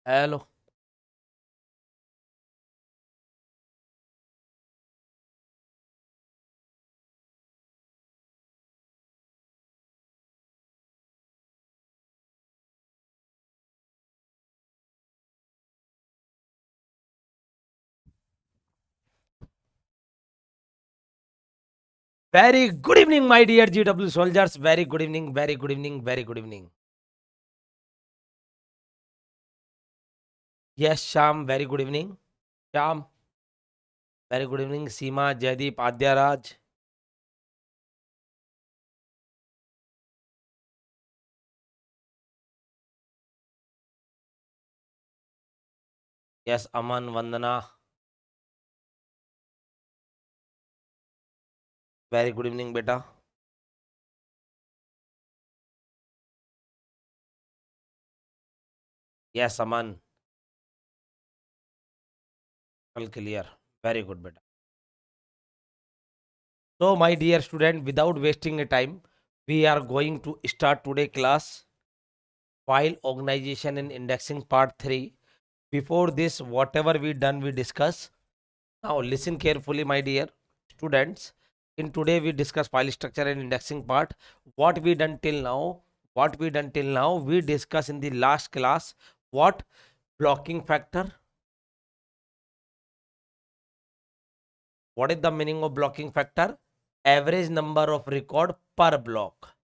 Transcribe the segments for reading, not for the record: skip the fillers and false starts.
Hello. Very good evening, my dear GW soldiers. Very good evening, very good evening, very good evening. Yes, Sham, very good evening. Sham, very good evening. Seema, Jaideep, Adya Raj. Yes, Aman, Vandana. Very good evening, beta. Yes, Aman. All clear. Very good, beta. So, my dear student, without wasting a time, we are going to start today class file organization and indexing part 3. Before this, whatever we discuss. Now listen carefully, my dear students. In today we discuss file structure and indexing part. What we done till now? We discuss in the last class what blocking factor. What is the meaning of blocking factor? Average number of record per block.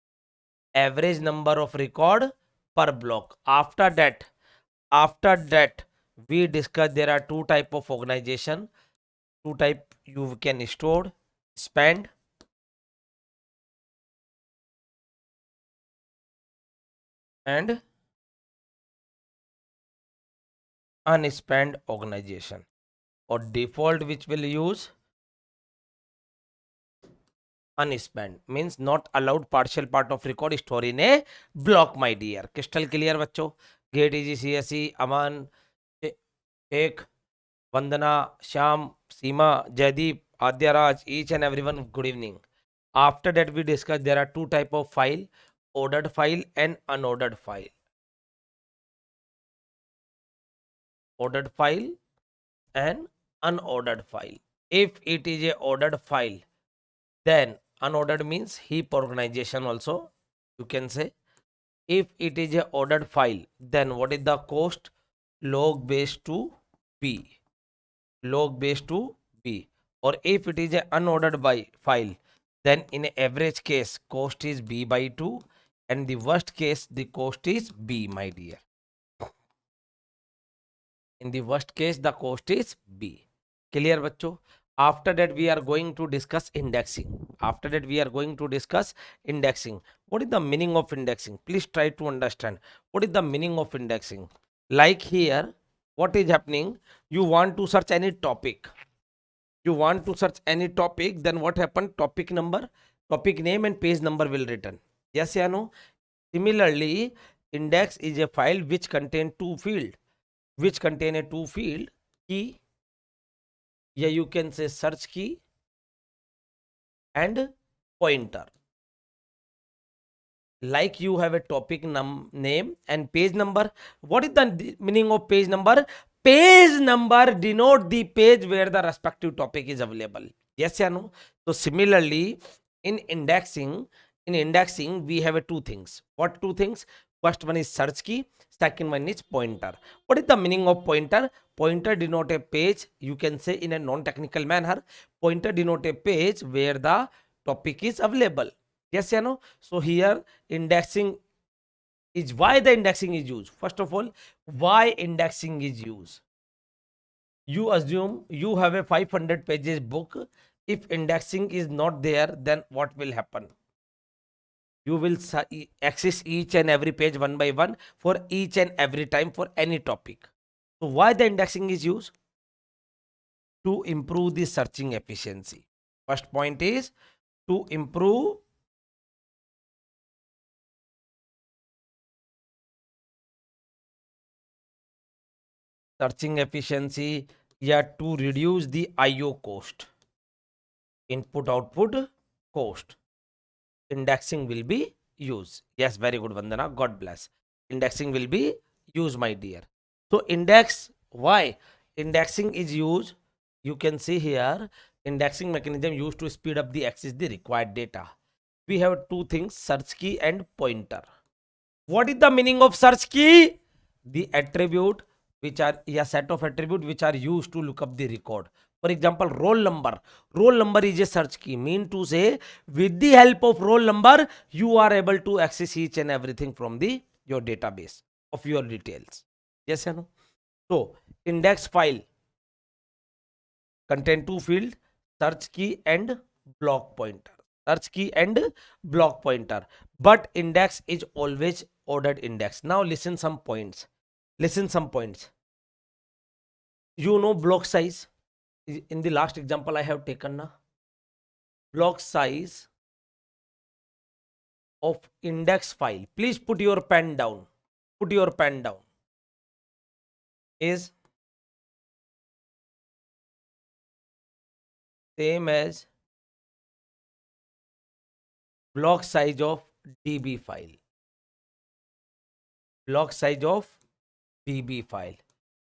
Average number of record per block. After that, we discuss there are two type of organization. Two type you can store, spend and unspent organization, or default which will use unspent means not allowed partial part of record store in a block, my dear. Crystal clear बच्चों? Get easy CSE, Aman, Sheikh, Vandana, Sham, Seema, Jaideep, Adya Raj, each and everyone, good evening. After that we discuss there are two type of file, ordered file and unordered file. Ordered file and unordered file. If it is a ordered file, then unordered means heap organization also you can say. If it is a ordered file, then what is the cost? Log base to b. Log base to b. Or if it is a unordered by file, then in a average case cost is b by 2, and the worst case the cost is b, my dear. In the worst case the cost is b. Clear bachcho? After that we are going to discuss indexing. What is the meaning of indexing? Please try to understand what is the meaning of indexing. Like here, what is happening? You want to search any topic. Then what happened? Topic number, topic name and page number will return. Yes or no? Similarly, index is a file which contain two field. Key, yeah, you can say search key and pointer. Like you have a topic name and page number. What is the meaning of page number? Page number denote the page where the respective topic is available. Yes or no? So similarly, in indexing we have two things. What two things? First one is search key, second one is pointer. What is the meaning of pointer? Pointer denote a page, you can say in a non-technical manner. Pointer denote a page where the topic is available. Yes or no? So here indexing is, why the indexing is used. First of all, why indexing is used? You assume you have a 500 pages book. If indexing is not there, then what will happen? You will access each and every page one by one for each and every time for any topic. So why the indexing is used? To improve the searching efficiency. First point is to improve searching efficiency, yeah, to reduce the IO cost, input output cost. Indexing will be used. Yes, very good, Vandana, God bless. Indexing will be used, my dear. So index, why? Indexing is used, you can see here, indexing mechanism used to speed up the access the required data. We have two things, search key and pointer. What is the meaning of search key? The attribute which are a set of attribute which are used to look up the record. For example, roll number. Roll number is a search key. Mean to say, with the help of roll number, you are able to access each and everything from the your database of your details. Yes or no? So, index file contain two fields, search key and block pointer. Search key and block pointer. But index is always ordered index. Now listen some points. Listen some points. You know block size. In the last example I have taken na, block size of index file. Please put your pen down. Put your pen down. Is same as block size of DB file. Block size of DB file.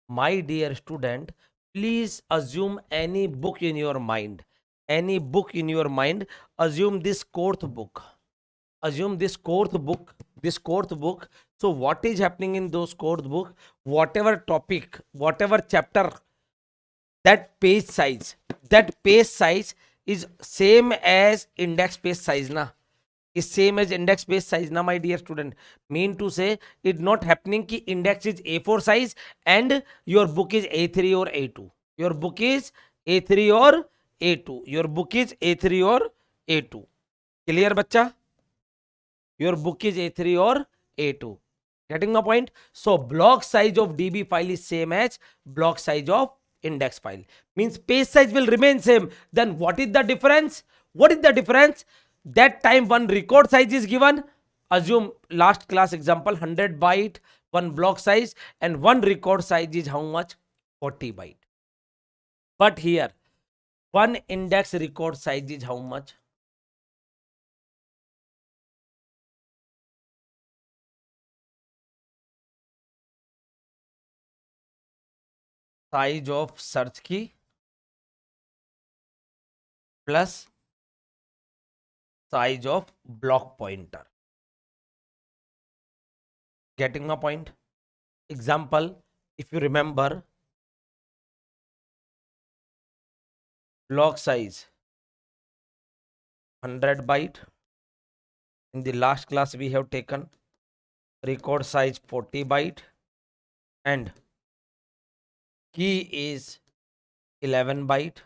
My dear student, please assume any book in your mind. Any book in your mind. Assume this fourth book. Assume this fourth book. This fourth book. So what is happening in those fourth book? Whatever topic, whatever chapter, that page size is same as index page size na. Is same as index page size na, my dear student. Mean to say, it not happening ki index is A4 size and your book is A3 or A2. Your book is A3 or A2. Your book is A3 or A2. Clear bachcha? Your book is A3 or A2. Getting my point? So block size of DB file is same as block size of index file. Means page size will remain same. Then what is the difference? What is the difference? That time one record size is given. Assume last class example 100 byte, one block size, and one record size is how much? 40 byte. But here, one index record size is how much? Size of search key plus size of block pointer. Getting my point? Example, if you remember, block size 100 byte. In the last class we have taken record size 40 byte and key is 11 byte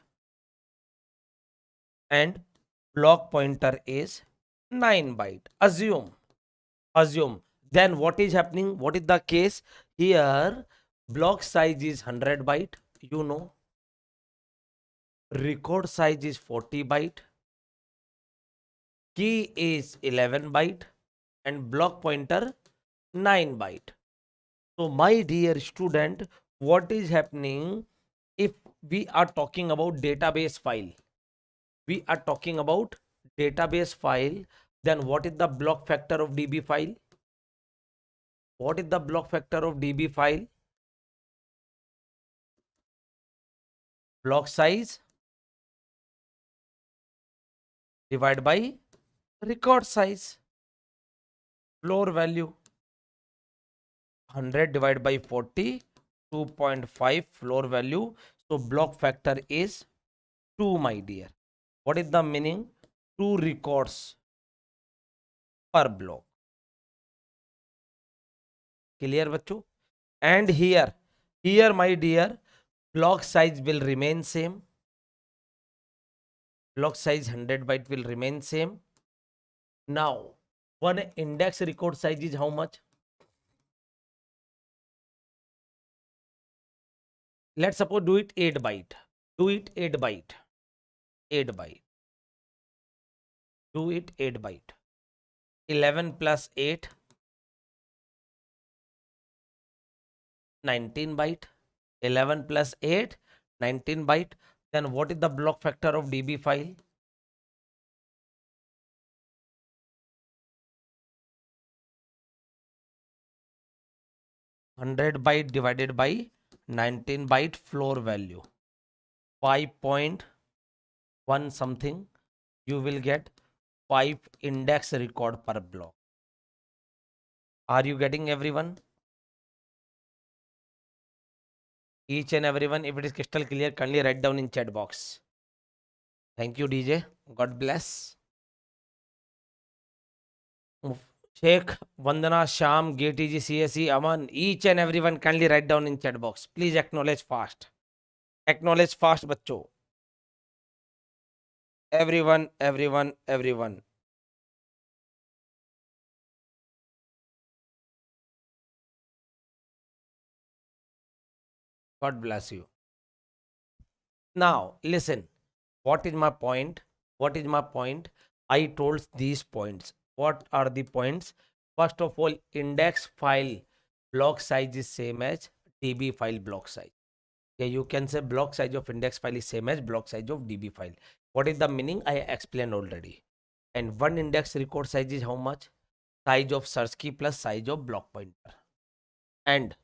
and block pointer is 9 byte. Assume. Then what is happening? What is the case? Here block size is 100 byte. You know. Record size is 40 byte. Key is 11 byte and block pointer 9 byte. So my dear student, what is happening if we are talking about database file? We are talking about database file. Then what is the block factor of DB file? What is the block factor of DB file? Block size divided by record size. Floor value 100 divided by 40, 2.5 floor value. So block factor is 2, my dear. What is the meaning? 2 records per block. Clear bachcho? And here my dear, block size will remain same. Block size 100 byte will remain same. Now one index record size is how much? Let's suppose do it 8 byte. Do it 8 byte. 8 byte. Do it 8 byte. 11 plus 8, 19 byte. 11 plus 8, 19 byte. Then what is the block factor of DB file? 100 byte divided by 19 byte floor value, 5.1 something, you will get 5 index record per block. Are you getting everyone? Each and everyone, if it is crystal clear, kindly write down in chat box. Thank you, DJ. God bless. Sheikh, Vandana, Sham, GTG, CSE, Aman, each and everyone kindly write down in chat box. Please acknowledge fast. Acknowledge fast, bachcho. Everyone, everyone, everyone. God bless you. Now, listen. What is my point? What is my point? I told these points. What are the points? First of all, index file block size is same as DB file block size. Okay, you can say block size of index file is same as block size of DB file. What is the meaning? I explained already. And one index record size is how much? Size of search key plus size of block pointer. And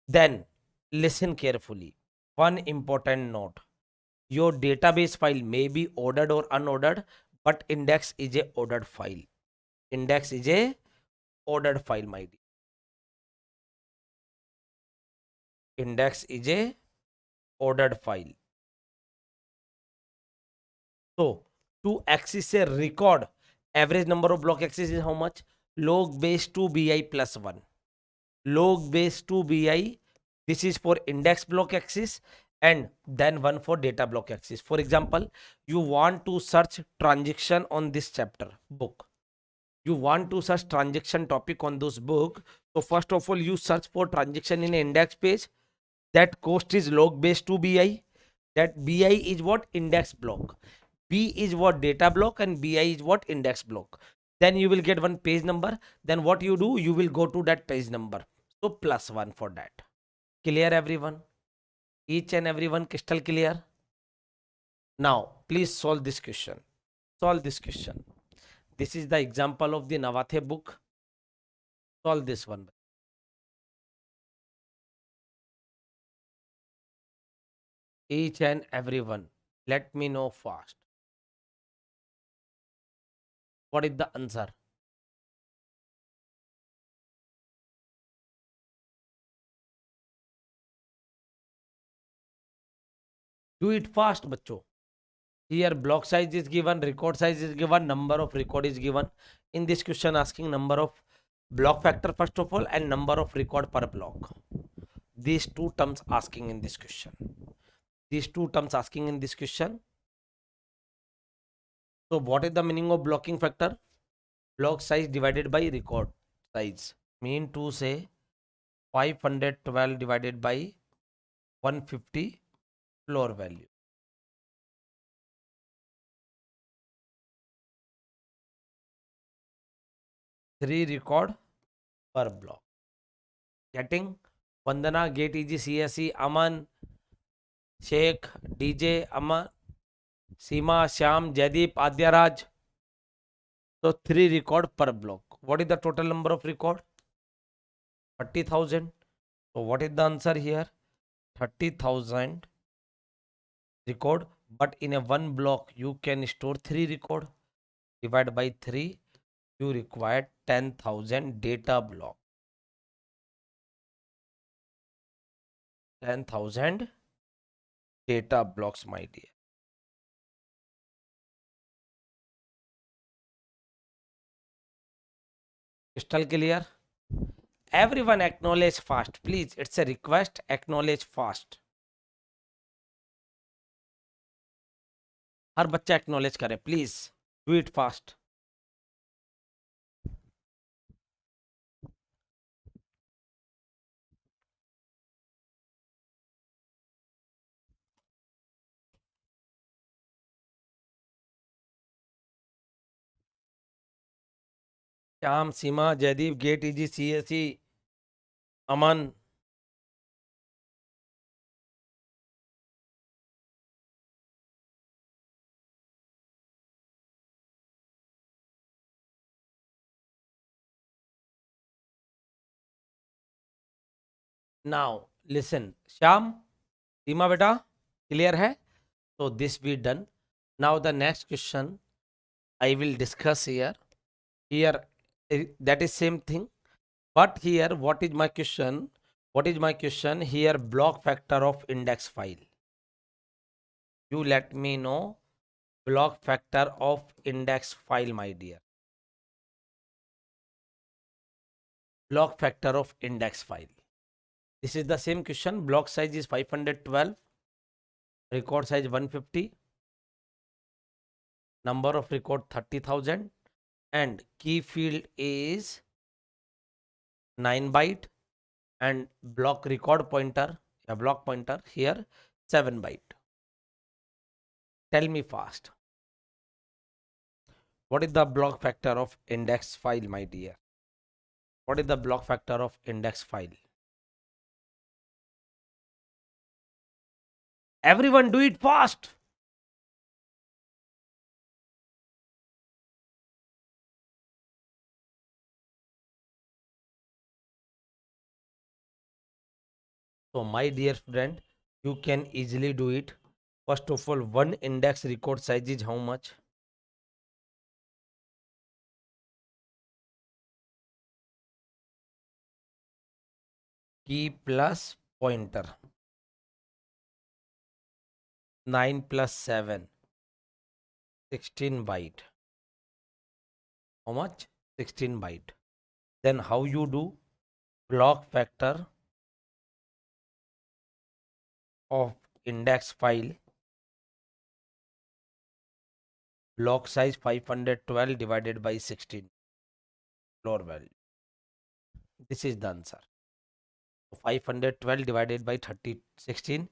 then listen carefully. One important note. Your database file may be ordered or unordered, but index is a ordered file. Index is a ordered file, my dear. Index is a ordered file. So to access a record, average number of block access is how much? Log base 2 bi plus 1. Log base 2 bi. This is for index block access, and then one for data block access. For example, you want to search transaction on this chapter book. You want to search transaction topic on this book. So first of all, you search for transaction in index page. That cost is log base 2 bi. That bi is what? Index block. B is what? Data block, and bi is what? Index block. Then you will get one page number. Then what you do? You will go to that page number. So plus 1 for that. Clear, everyone? Each and everyone crystal clear? Now, please solve this question. Solve this question. This is the example of the Navathe book. Solve this one. Each and everyone, let me know fast. What is the answer? Do it fast, bachcho. Here block size is given, record size is given, number of record is given. In this question asking number of block factor first of all and number of record per block. These two terms asking in this question. These two terms asking in this question. So what is the meaning of blocking factor? Block size divided by record size. Mean to say 512 divided by 150 floor value. 3 record per block. Getting? Vandana, Gate EG, CSE, Aman, Sheikh, DJ, Aman, Seema, Sham, Jaideep, Adyaraj. So 3 record per block. What is the total number of record? 30,000. So what is the answer here? 30,000 record. But in a one block, you can store 3 record. Divide by 3. You require 10,000 data block. 10,000 data blocks, my dear. Crystal clear? Everyone acknowledge fast, please. It's a request. Acknowledge fast. हर बच्चा acknowledge करे, please. Do it fast. Sham, Seema, Jaideep, Gate EG, CSE, Aman. Now listen, Sham, Seema beta, clear hai? So this we done. Now the next question I will discuss here. Here that is same thing. But here what is my question? What is my question? Here block factor of index file. You let me know block factor of index file, my dear. Block factor of index file. This is the same question. Block size is 512. Record size 150. Number of record 30,000. And key field is 9 byte. And block record pointer, a block pointer here 7 byte. Tell me fast. What is the block factor of index file, my dear? What is the block factor of index file? Everyone do it fast. So my dear student, you can easily do it. First of all, one index record size is how much? Key plus pointer. 9 plus 7. 16 byte. How much? 16 byte. Then how you do? Block factor of index file. Block size 512 divided by 16. Floor value. This is the answer. 512 divided by 16.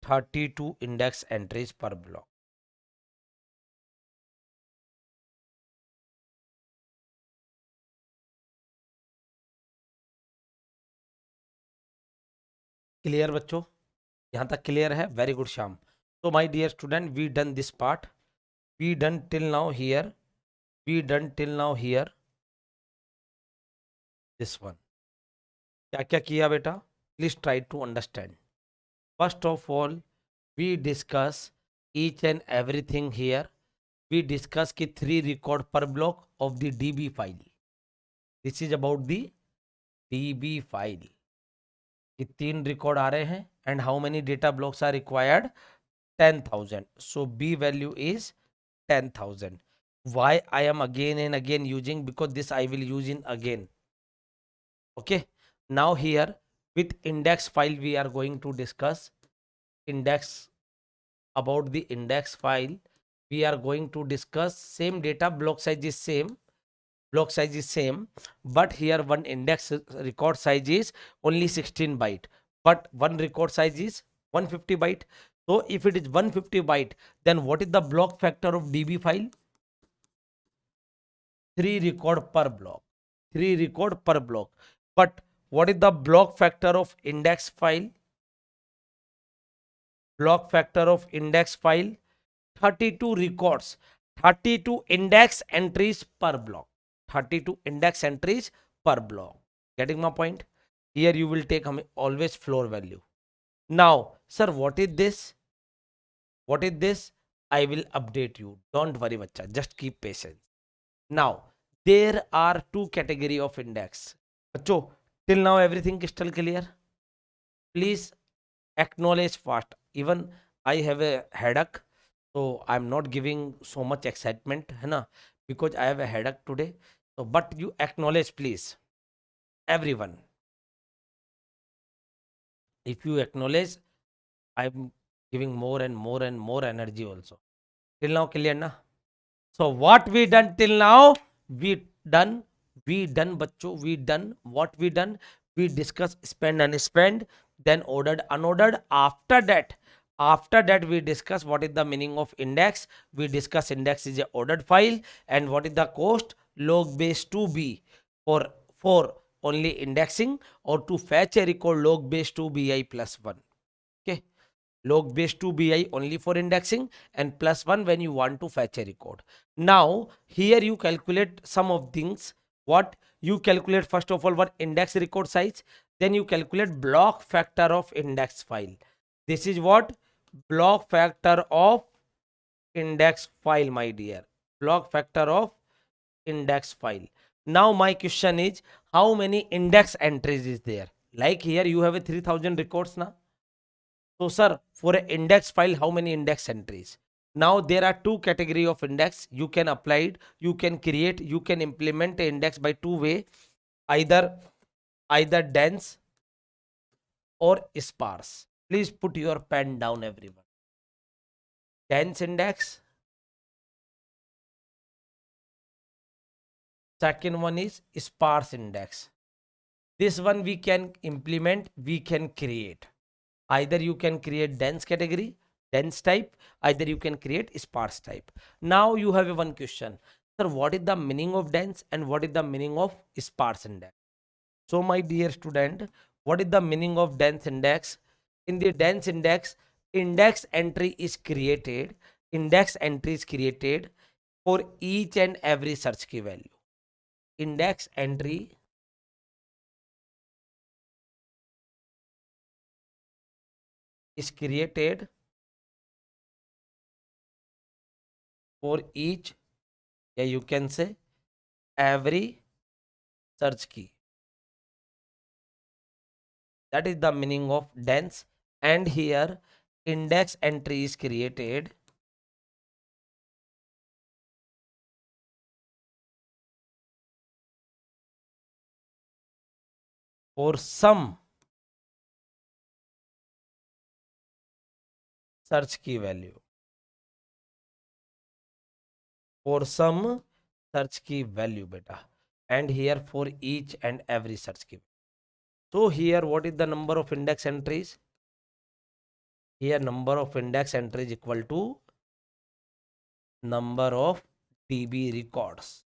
32 index entries per block. Clear बच्चों? यहाँ तक clear है? Very good, Sham. So my dear student, we done this part. We done till now here. We done till now here. This one. क्या क्या किया बेटा? Please try to understand. First of all, we discuss each and everything here. We discuss ki 3 record per block of the DB file. This is about the DB file. कि 3 record आ रहे हैं and how many data blocks are required? 10,000. So B value is 10,000. Why I am again and again using? Because this I will use in again. Okay. Now here with index file we are going to discuss index. About the index file we are going to discuss same data. Block size is same. Block size is same, but here one index record size is only 16 byte, but one record size is 150 byte. So if it is 150 byte, then what is the block factor of DB file? 3 record per block. 3 record per block. But what is the block factor of index file? Block factor of index file 32 records. 32 index entries per block. 32 index entries per block. Getting my point? Here you will take always floor value. Now, sir, what is this? What is this? I will update you. Don't worry, bacha. Just keep patience. Now, there are 2 category of index. Bacho, till now everything is still clear. Please acknowledge fast. Even I have a headache, so I'm not giving so much excitement, है ना? Because I have a headache today. So, but you acknowledge, please, everyone. If you acknowledge, I'm giving more and more and more energy also. Till now, clear na? So, what we done till now? We done, bacho, we done. What we done? We discuss spend and spend, then ordered, unordered. After that we discuss what is the meaning of index. We discuss index is a ordered file and what is the cost? Log base 2b for only indexing or to fetch a record log base 2bi plus 1. Okay, log base 2bi only for indexing and plus 1 when you want to fetch a record. Now here you calculate some of things. What you calculate first of all, what index record size, then you calculate block factor of index file. This is what block factor of index file, my dear, block factor of index file. Now my question is, how many index entries is there? Like here you have a 3000 records now. So sir, for an index file, how many index entries? Now there are two category of index. You can apply it, you can create, you can implement an index by two way, either dense or sparse. Please put your pen down, everyone. Dense index. Second one is sparse index. This one we can implement, we can create. Either you can create dense category, dense type, either you can create sparse type. Now you have a one question. Sir, what is the meaning of dense and what is the meaning of sparse index? So my dear student, what is the meaning of dense index? In the dense index, index entry is created. Index entry is created for each and every search key value. Index entry is created for each, yeah, you can say every search key. That is the meaning of dense. And here index entry is created for some search key value. For some search key value, beta. And here for each and every search key. So here what is the number of index entries? Here number of index entries equal to number of DB records.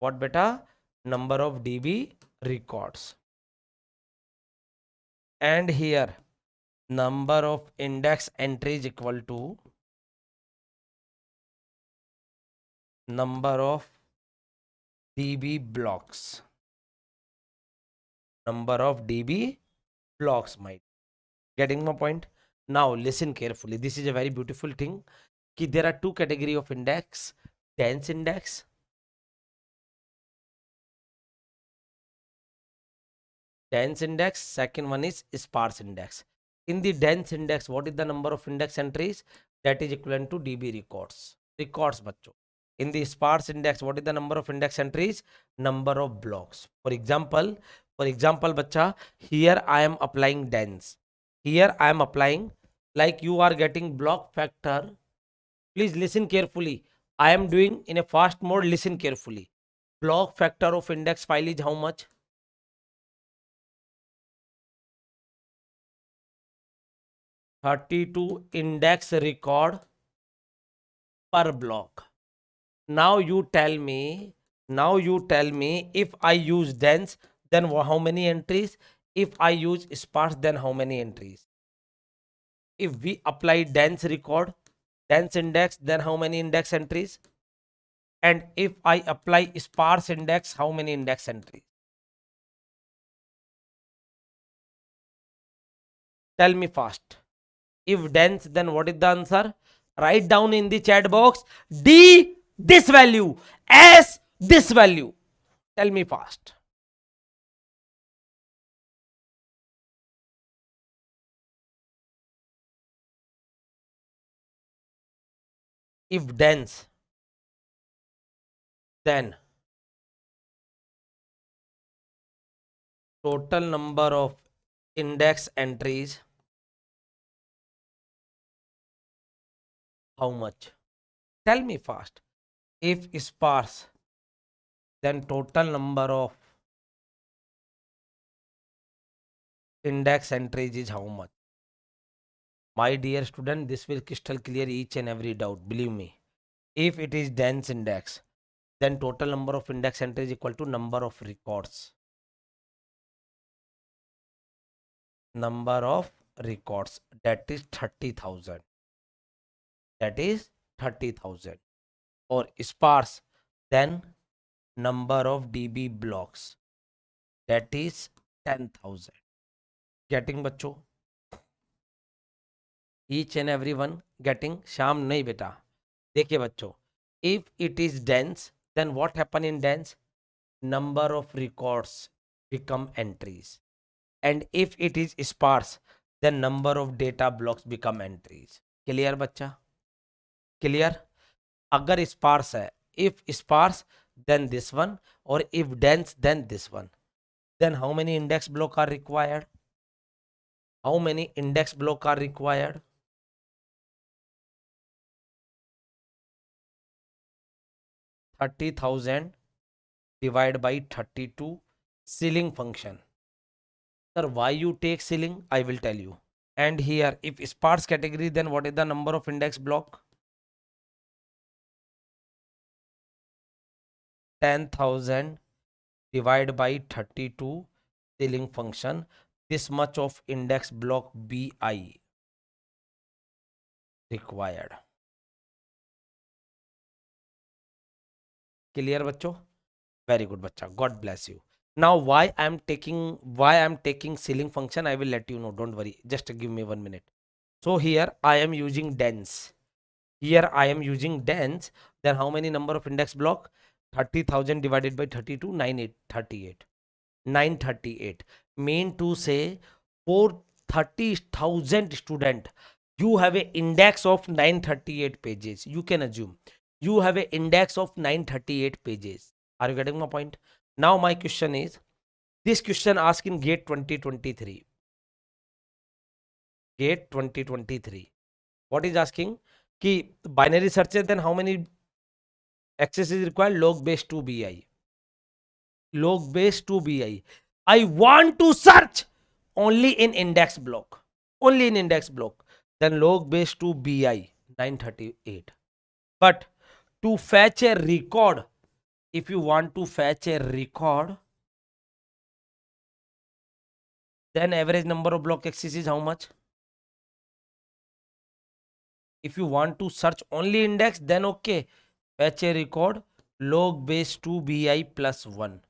What beta? Number of DB records. And here number of index entries equal to number of DB blocks. Number of DB blocks, might. Getting my point? Now listen carefully. This is a very beautiful thing. There are two category of index. Dense index. Dense index. Second one is sparse index. In the dense index, what is the number of index entries? That is equivalent to DB records. Records, bachcho. In the sparse index, what is the number of index entries? Number of blocks. For example, bacha, here I am applying dense. Here I am applying, like you are getting block factor. Please listen carefully. I am doing in a fast mode. Listen carefully. Block factor of index file is how much? 32 index record per block. Now you tell me, if I use dense, then how many entries? If I use sparse, then how many entries? If we apply dense record, dense index, then how many index entries? And if I apply sparse index, how many index entries? Tell me fast. If dense, then what is the answer? Write down in the chat box. D, this value. S, this value. Tell me fast. If dense, then total number of index entries, how much? Tell me fast. If sparse, then total number of index entries is how much? My dear student, this will crystal clear each and every doubt. Believe me. If it is dense index, then total number of index entries equal to number of records. Number of records, that is 30,000. That is 30,000. Or sparse, then number of DB blocks, that is 10,000. Getting बच्चों? Each and every one getting? Shyam नहीं बेटा. देखिए बच्चों, if it is dense, then what happen in dense? Number of records become entries. And if it is sparse, then number of data blocks become entries. Clear बच्चा? Clear? अगर sparse है, if sparse, then this one, or if dense, then this one. Then how many index block are required? How many index block are required? 30,000 divided by 32 ceiling function. Sir, why you take ceiling? I will tell you. And here, if sparse category, then what is the number of index block? 10,000 divided by 32 ceiling function. This much of index block BI required. Clear बच्चों? Very good बच्चा. God bless you. Now why I'm taking ceiling function, I will let you know. Don't worry. Just give me 1 minute. So here I am using dense. Here I am using dense. Then how many number of index block? 30,000 divided by 32, 938. 938. Mean to say for 30,000 student, you have an index of 938 pages. You can assume you have an index of 938 pages. Are you getting my point? Now my question is, this question asked in GATE 2023. GATE 2023. What is asking? Ki binary searches, then how many access is required? Log base 2 BI. Log base 2 BI. I want to search only in index block. Only in index block. Then log base 2 BI 938. But to fetch a record, if you want to fetch a record, then average number of block access is how much? If you want to search only index, then okay, fetch a record log base 2 BI plus 1.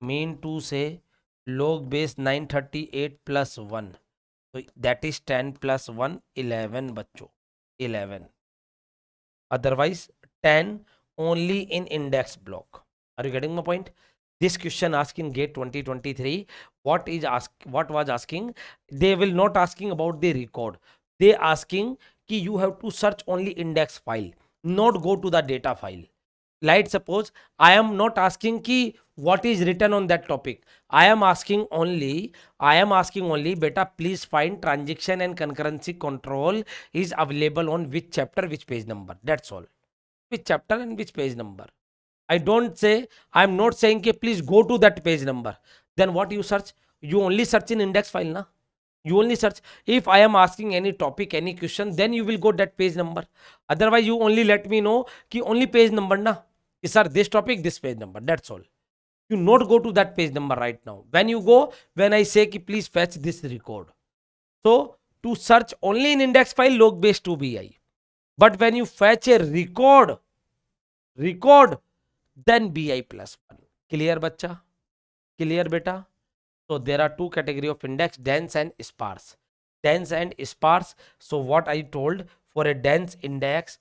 Mean to say log base 938 plus 1. So that is 10 plus 1, 11 बच्चों, 11. Otherwise 10 only in index block. Are you getting my point? This question asked in GATE 2023. What was asking? They will not asking about the record. They asking कि you have to search only index file, not go to the data file. Like suppose I am not asking ki what is written on that topic. I am asking only beta please find transaction and concurrency control is available on which chapter, which page number. That's all. Which chapter and which page number. I am not saying ki please go to that page number. Then what you search? You only search in index file na. You only search. If I am asking any topic, any question, then you will go that page number. Otherwise you only let me know ki only page number na. Sir, this topic, this page number. That's all. You not go to that page number right now. When you go, when I say ki please fetch this record. So to search only in index file log base 2 BI. But when you fetch a record, then BI plus 1. Clear bacha? Clear beta? So there are two category of index, dense and sparse. Dense and sparse. So what I told, for a dense index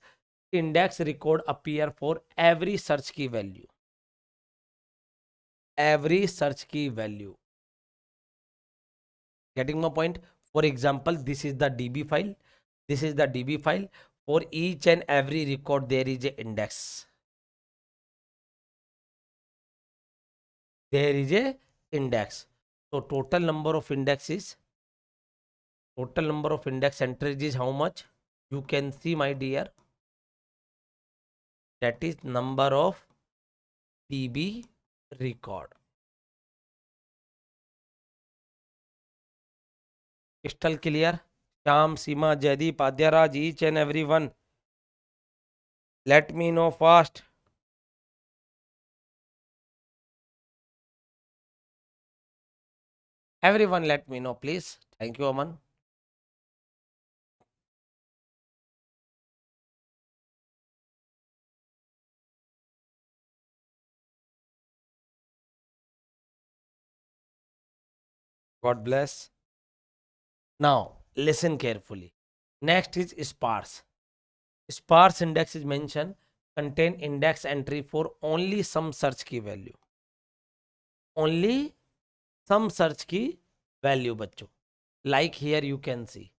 record appear for every search key value. Every search key value. Getting my point? For example, this is the DB file. This is the DB file. For each and every record, there is a index. There is a index. So total number of index entries is how much? You can see, my dear. That is number of DB record. Crystal clear? Sham, Sima, Jaideep, Adyaraj, each and every one. Let me know fast. Everyone let me know, please. Thank you, Aman. God bless. Now, listen carefully. Next is sparse. Sparse index is mentioned, contain index entry for only some search key value. Only some search key value, bachcho. Like here you can see.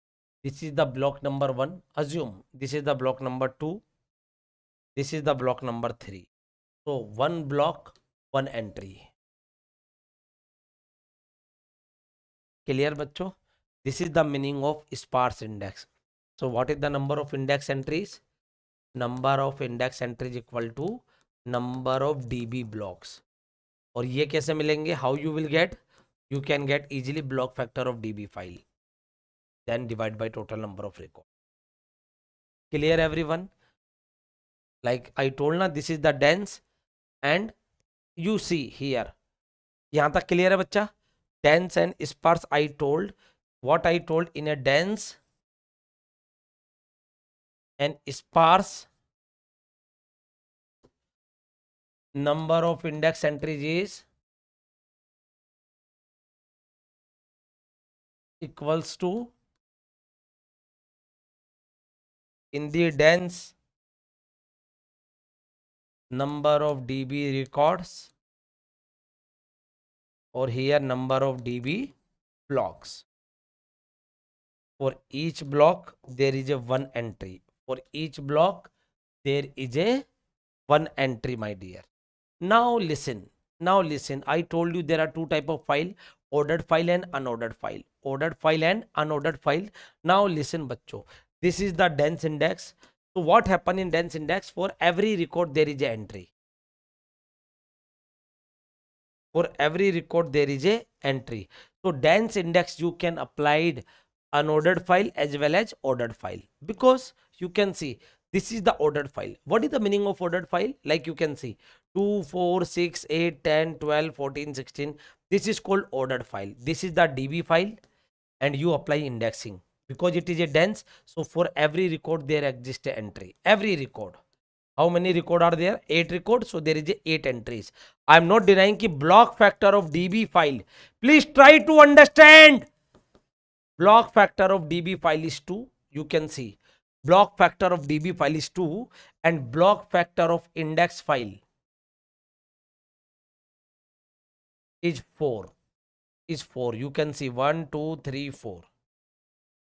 This is the block number 1. Assume this is the block number 2. This is the block number 3. So one block, one entry. Clear, bachcho? This is the meaning of sparse index. So what is the number of index entries? Number of index entries equal to number of DB blocks. और ये कैसे मिलेंगे? How you will get? You can get easily block factor of DB file. Then divide by total number of record. Clear everyone? Like I told na, this is the dense and you see here. यहाँ तक clear है बच्चा? Dense and sparse I told. What I told in a dense and sparse, number of index entries is equals to, in the dense, number of DB records, or here number of DB blocks. For each block there is a one entry. For each block there is a one entry, my dear. Now listen. I told you there are two type of file, ordered file and unordered file. Ordered file and unordered file. Now listen, bachcho. This is the dense index. So what happen in dense index? For every record there is a entry. For every record there is a entry. So dense index you can apply unordered file as well as ordered file, because you can see this is the ordered file. What is the meaning of ordered file? Like you can see 2, 4, 6, 8, 10, 12, 14, 16. This is called ordered file. This is the DB file and you apply indexing because it is a dense. So for every record there exists an entry. Every record. How many record are there? 8 records. So there is a 8 entries. I am not denying ki block factor of DB file. Please try to understand. Block factor of DB file is 2. You can see block factor of DB file is 2 and block factor of index file is 4. You can see 1, 2, 3, 4.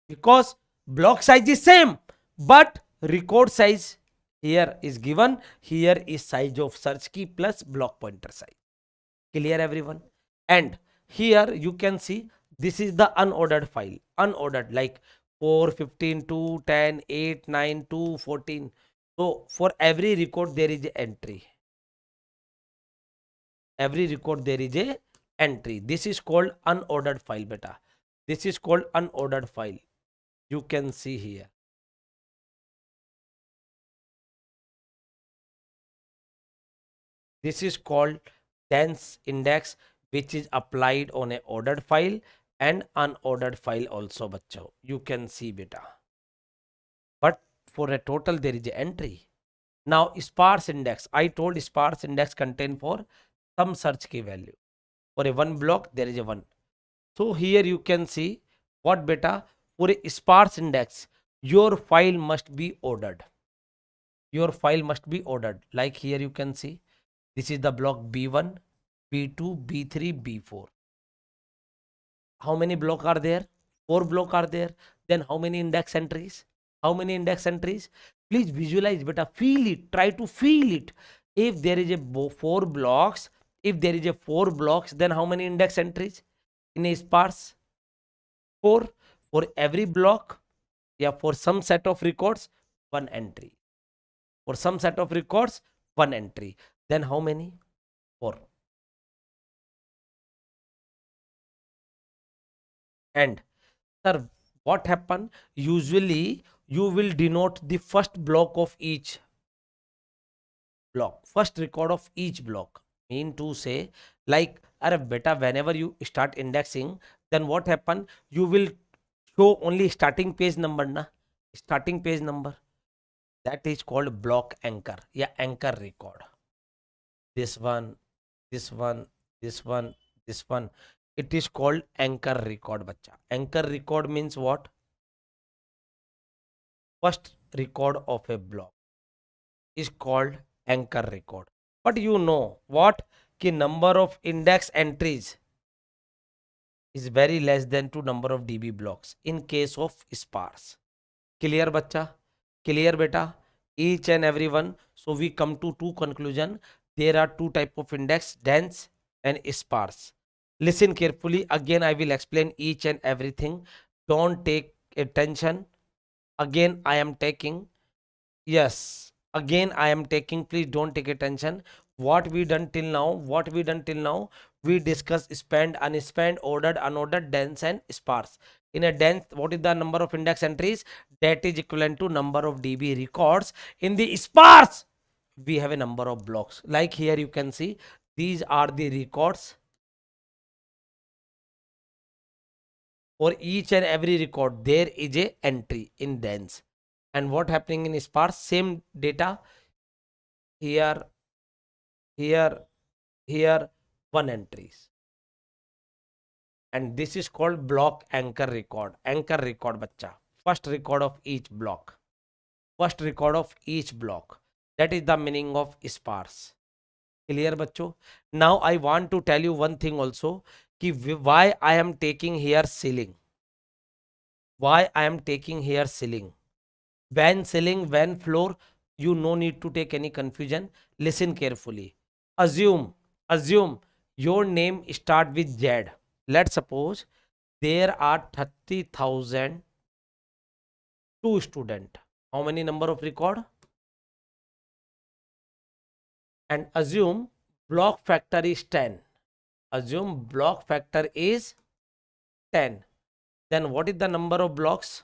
Because block size is same, but record size here is given. Here is size of search key plus block pointer size. Clear everyone? And here you can see this is the unordered file. Unordered, like 4, 15, 2, 10, 8, 9, 2, 14. So for every record there is an entry. Every record there is a entry. This is called unordered file, beta. This is called unordered file. You can see here. This is called dense index, which is applied on a ordered file and unordered file also, bachcho. You can see, beta. But for a total there is an entry. Now sparse index. I told sparse index contain for some search key value. For a one block there is a one. So here you can see what, beta. For a sparse index, your file must be ordered. Your file must be ordered. Like here you can see this is the block B1, B2, B3, B4. How many blocks are there? 4 blocks are there. Then how many index entries? How many index entries? Please visualize, beta. Feel it. Try to feel it. If there is a 4 blocks, then how many index entries in a sparse? 4. For every block, yeah, for some set of records, 1 entry. For some set of records, 1 entry. Then how many? 4. And sir, what happen? Usually you will denote the first block of each block, first record of each block. Mean to say, like, beta, whenever you start indexing, then what happen? You will show only starting page number, na? Starting page number. That is called block anchor. Yeah, anchor record. This one, this one, this one, this one. It is called anchor record, bacha. Anchor record means what? First record of a block is called anchor record. But you know what? Ki number of index entries is very less than to number of DB blocks in case of sparse. Clear, bacha? Clear, beta? Each and every one. So we come to two conclusion. There are two type of index, dense and sparse. Listen carefully. Again, I will explain each and everything. Don't take attention. Again, I am taking. Yes. Again, I am taking. Please don't take attention. What we done till now? What we done till now? We discuss spanned, unspanned, ordered, unordered, dense and sparse. In a dense, what is the number of index entries? That is equivalent to number of DB records. In the sparse, we have a number of blocks. Like here you can see, these are the records. For each and every record, there is a entry in dense. And what happening in sparse? Same data. Here, here, one entries. And this is called block anchor record. Anchor record, bacha. First record of each block. First record of each block. That is the meaning of sparse. Clear, bacho? Now I want to tell you one thing also. Ki why I am taking here ceiling. Why I am taking here ceiling. When ceiling, when floor, you no need to take any confusion. Listen carefully. Assume your name start with Z. Let's suppose there are 30,000 two student. How many number of record? And assume block factor is 10. Assume block factor is 10. Then what is the number of blocks?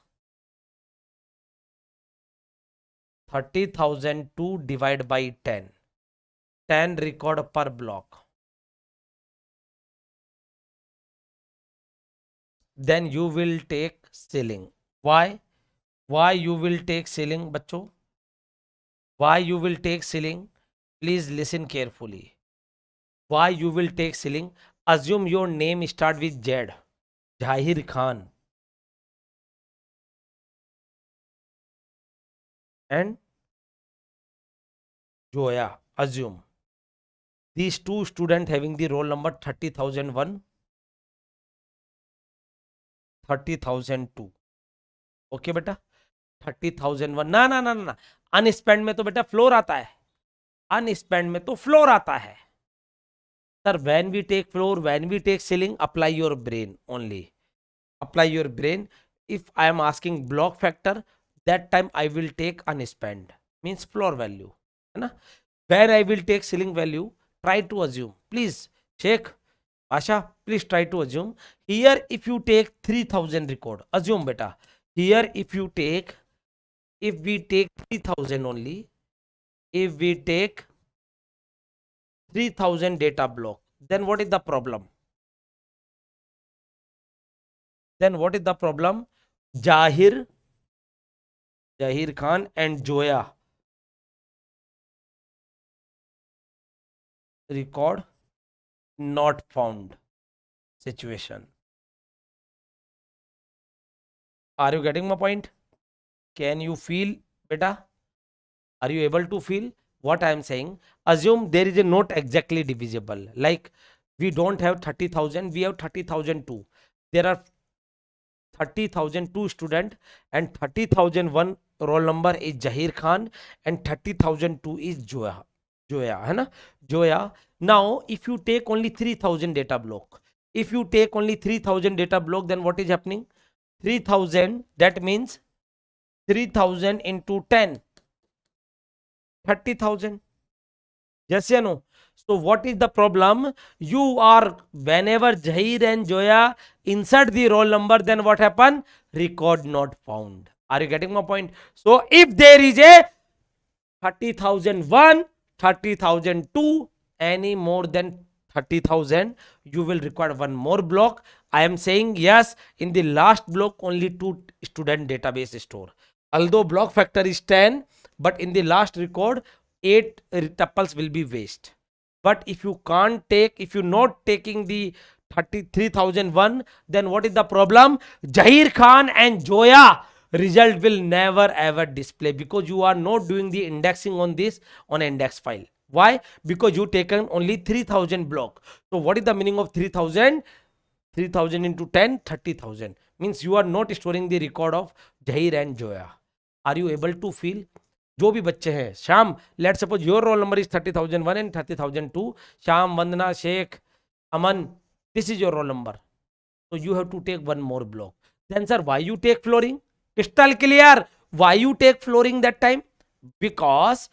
30,002 divided by 10. 10 record per block. Then you will take ceiling. Why? Why you will take ceiling, bacho? Why you will take ceiling? Please listen carefully. Why you will take ceiling? Assume your name start with Z. Zahir Khan. And Joya. Assume. These two students having the roll number 30,001, 30,002. Okay बेटा 30,001. ना अनस्पेंड में तो बेटा floor आता है. अनस्पेंड में तो floor आता है. Sir when we take floor, when we take ceiling, apply your brain only. Apply your brain. If I am asking block factor, that time I will take unspend, means floor value, है ना. When I will take ceiling value, try to assume. Please, Sheikh, Asha, please try to assume. Here, if you take 3,000 record, assume beta. Here, if we take 3,000 only, if we take 3,000 data block, then what is the problem? Then what is the problem? Zahir Khan and Joya record not found situation. Are you getting my point? Can you feel, beta? Are you able to feel what I am saying? Assume there is a not exactly divisible. Like we don't have 30,000, we have 30,002. There are 30,002 student and 30,001 roll number is Zahir Khan and 30,002 is Joya, है ना, Joya. Now if you take only 3,000 data block, if you take only 3,000 data block, then what is happening? 3,000, that means 3,000 into 10, 30,000. Yes or no? So what is the problem? You are, whenever Zahir and Joya insert the roll number, then what happen? Record not found. Are you getting my point? So if there is a 30,001, 30,002, any more than 30,000, you will require one more block. I am saying yes, in the last block only 2 student database store. Although block factor is 10, but in the last record 8 tuples will be waste. But if you can't take, if you not taking the 30,001. Then what is the problem? Zahir Khan and Joya result will never ever display because you are not doing the indexing on this on index file. Why? Because you taken only 3,000 block. So what is the meaning of 3,000? 3,000 into 10, 30,000. Means you are not storing the record of Zahir and Joya. Are you able to feel? जो भी बच्चे हैं, Shyam, let suppose your roll number is 30,001 and 30,002. Shyam, Vandana, Sheikh, Aman, this is your roll number. So you have to take one more block. Then sir, why you take flooring? Crystal clear. Why you take flooring that time? Because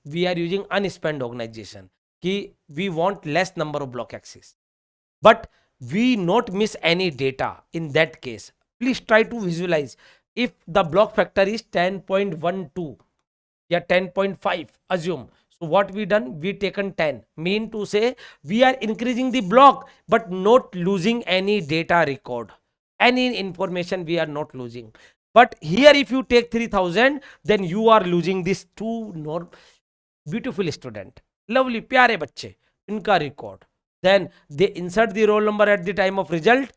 we are using unspent organization. We want less number of block axis. But we not miss any data in that case. Please try to visualize. If the block factor is 10.12 या 10.5, assume. So what we done? We taken 10. Mean to say we are increasing the block but not losing any data record. Any information we are not losing. But here if you take 3,000, then you are losing this two beautiful student. Lovely, प्यारे बच्चे, इनका record. Then they insert the roll number at the time of result.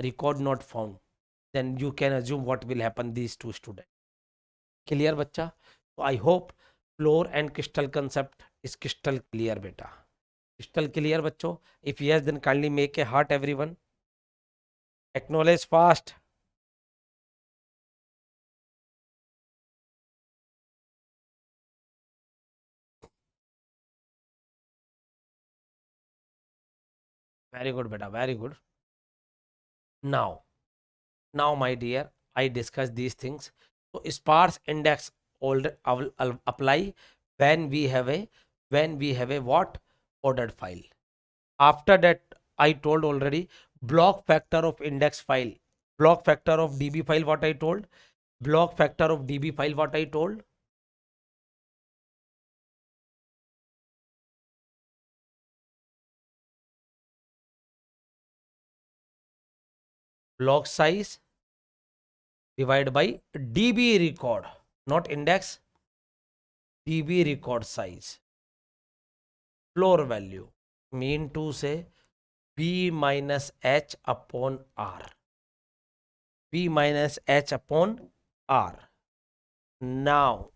Record not found. Then you can assume what will happen these two students. Clear बच्चा? So I hope floor and crystal concept is crystal clear beta. Crystal clear बच्चों? If yes, then kindly make a heart everyone. Acknowledge fast. Very good beta, very good. Now my dear, I discuss these things. So sparse index I'll apply when we have a what? Ordered file. After that, I told already block factor of index file, block factor of DB file, what I told, block factor of DB file, what I told. Block size divided by DB record, not index, DB record size. Floor value, mean to say B minus H upon R. B minus H upon R. Now,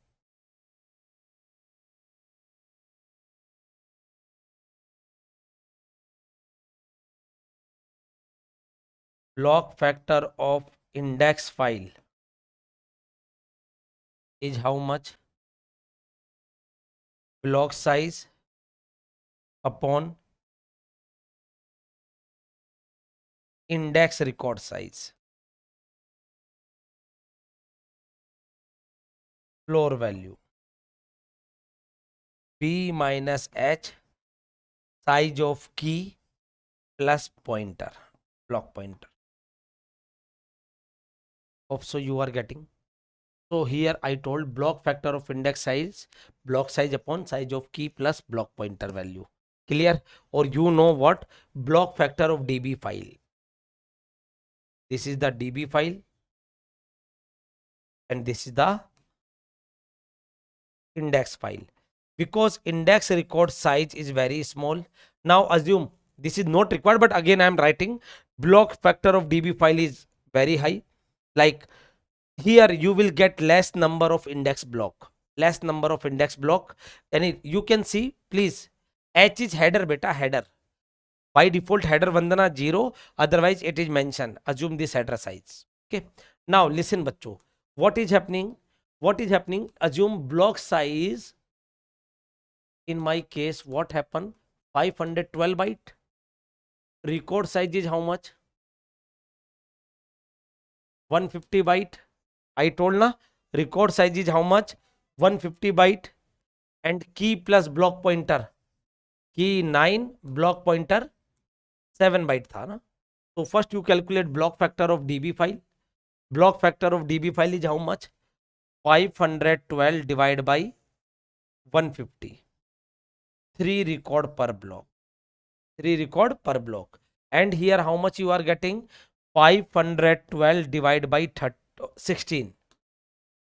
block factor of index file is how much? Block size upon index record size. Floor value B minus H size of key plus pointer, block pointer. Hope so you are getting. So here I told block factor of index size, block size upon size of key plus block pointer value. Clear? Or you know what? Block factor of DB file. This is the DB file and this is the index file. Because index record size is very small. Now assume this is not required, but again I am writing block factor of DB file is very high. Like here you will get less number of index block, and you can see, please, H is header beta, header. By default header Vandana 0, otherwise it is mentioned. Assume this header size. Okay. Now listen bachcho. What is happening? Assume block size. In my case, what happened? 512 byte. Record size is how much? 150 byte. I told na, record size is how much? 150 byte. And key plus block pointer. Key 9, block pointer 7 byte tha na. So first you calculate block factor of DB file. Block factor of DB file is how much? 512 divided by 150. 3 record per block. And here how much you are getting? 512 divided by 16.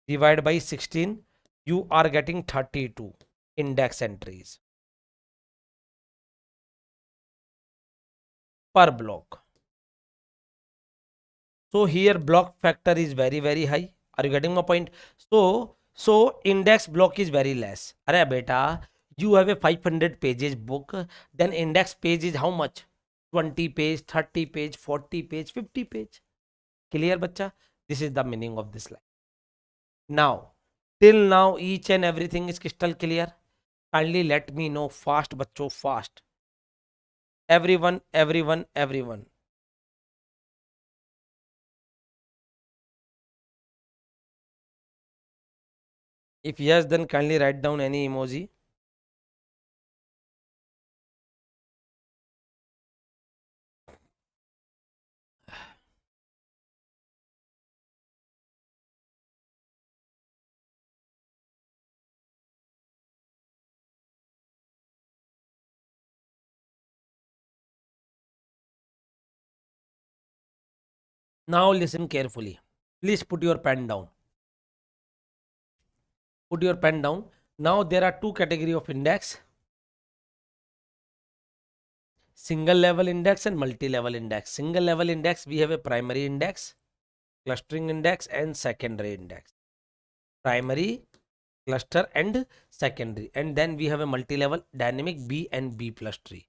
Divided by 16, you are getting 32 index entries. per block. So here block factor is very, very high. Are you getting my point? So index block is very less. Arey beta, you have a 500 pages book, then index page is how much? 20 page, 30 page, 40 page, 50 page. Clear, bacha? This is the meaning of this line. Now, till now, each and everything is crystal clear. Kindly let me know fast, bacho, fast. Everyone, everyone, everyone. If yes, then kindly write down any emoji. Now listen carefully. Please put your pen down. Put your pen down. Now there are two category of index: single level index and multi-level index. Single level index, we have a primary index, clustering index, and secondary index. Primary, cluster, and secondary. And then we have a multi-level dynamic B and B plus tree.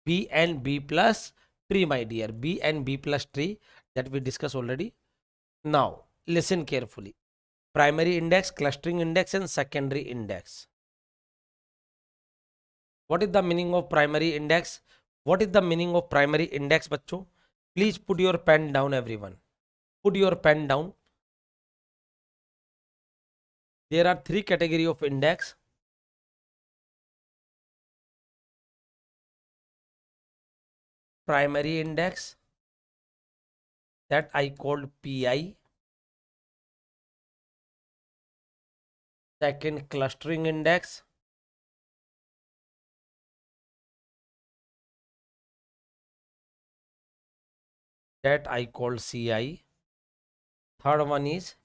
B and B plus tree, my dear. B and B plus tree that we discussed already. Now listen carefully. Primary index, clustering index, and secondary index. What is the meaning of primary index? What is the meaning of primary index, bachcho? Please put your pen down, everyone. Put your pen down. There are three category of index. Primary index, that I called PI. Second, clustering index. That I called CI. Third one is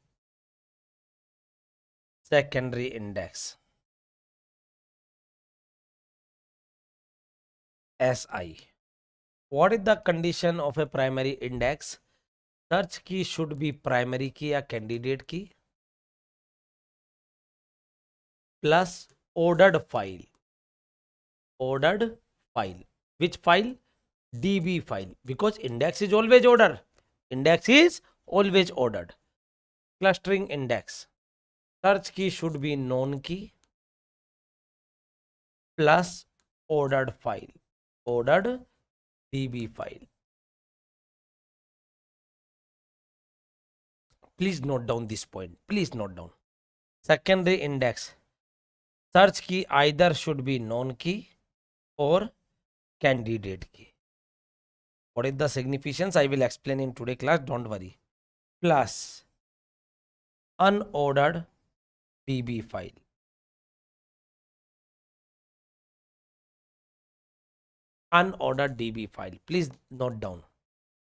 secondary index, SI. What is the condition of a primary index? Search key should be primary key or candidate key plus ordered file. Ordered file. Which file? DB file. Because index is always ordered. Index is always ordered. Clustering index. Search key should be known key plus ordered file. Ordered DB file. Please note down this point. Please note down. Secondary index. Search key either should be known key or candidate key. What is the significance? I will explain in today class. Don't worry. Plus unordered DB file. Unordered DB file. Please note down.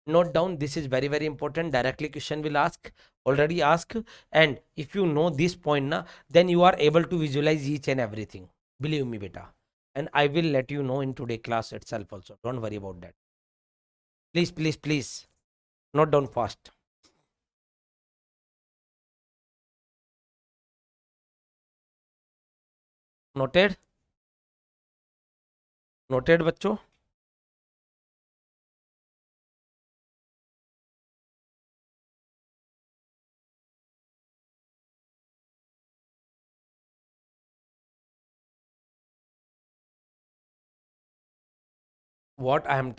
Note down. This is very, very important. Directly question will ask. Already ask. And if you know this point na, then you are able to visualize each and everything. Believe me, beta. And I will let you know in today class itself also. Don't worry about that. Please, please, please. Note down fast. Noted? Noted, बच्चों? What I am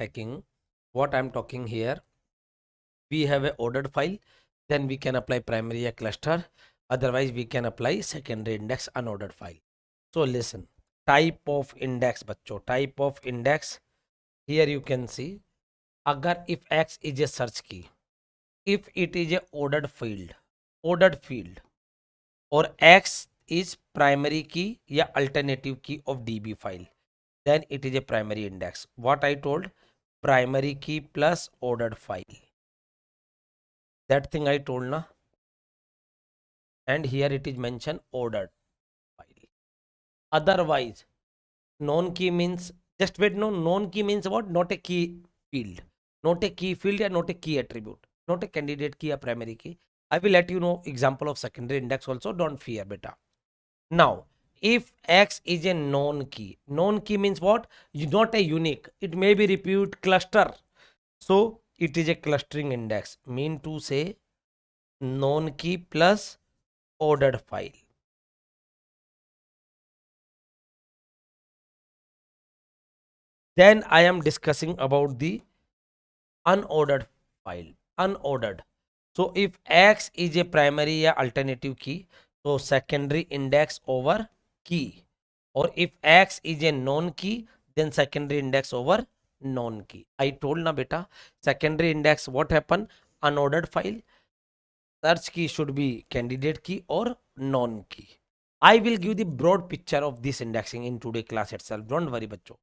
talking here, we have a ordered file, then we can apply primary a cluster, otherwise we can apply secondary index unordered file. So listen, type of index, bachcho, type of index. Here you can see, agar if X is a search key, if it is a ordered field, or X is primary key या alternative key of DB file, then it is a primary index. What I told, primary key plus ordered file. That thing I told na. And here it is mentioned ordered file. Otherwise, known key means, just wait, no, known key means what? Not a key field, not a key field and not a key attribute, not a candidate key or primary key. I will let you know example of secondary index also. Don't fear, beta. Now, if X is a known key means what? Not a unique. It may be repeat cluster. So it is a clustering index. Mean to say known key plus ordered file. Then I am discussing about the unordered file. Unordered. So if X is a primary or alternative key, so secondary index over key. Or if X is a known key, then secondary index over known key. I told na beta, secondary index what happen? Unordered file. Search key should be candidate key or known key. I will give the broad picture of this indexing in today class itself. Don't worry, bacho.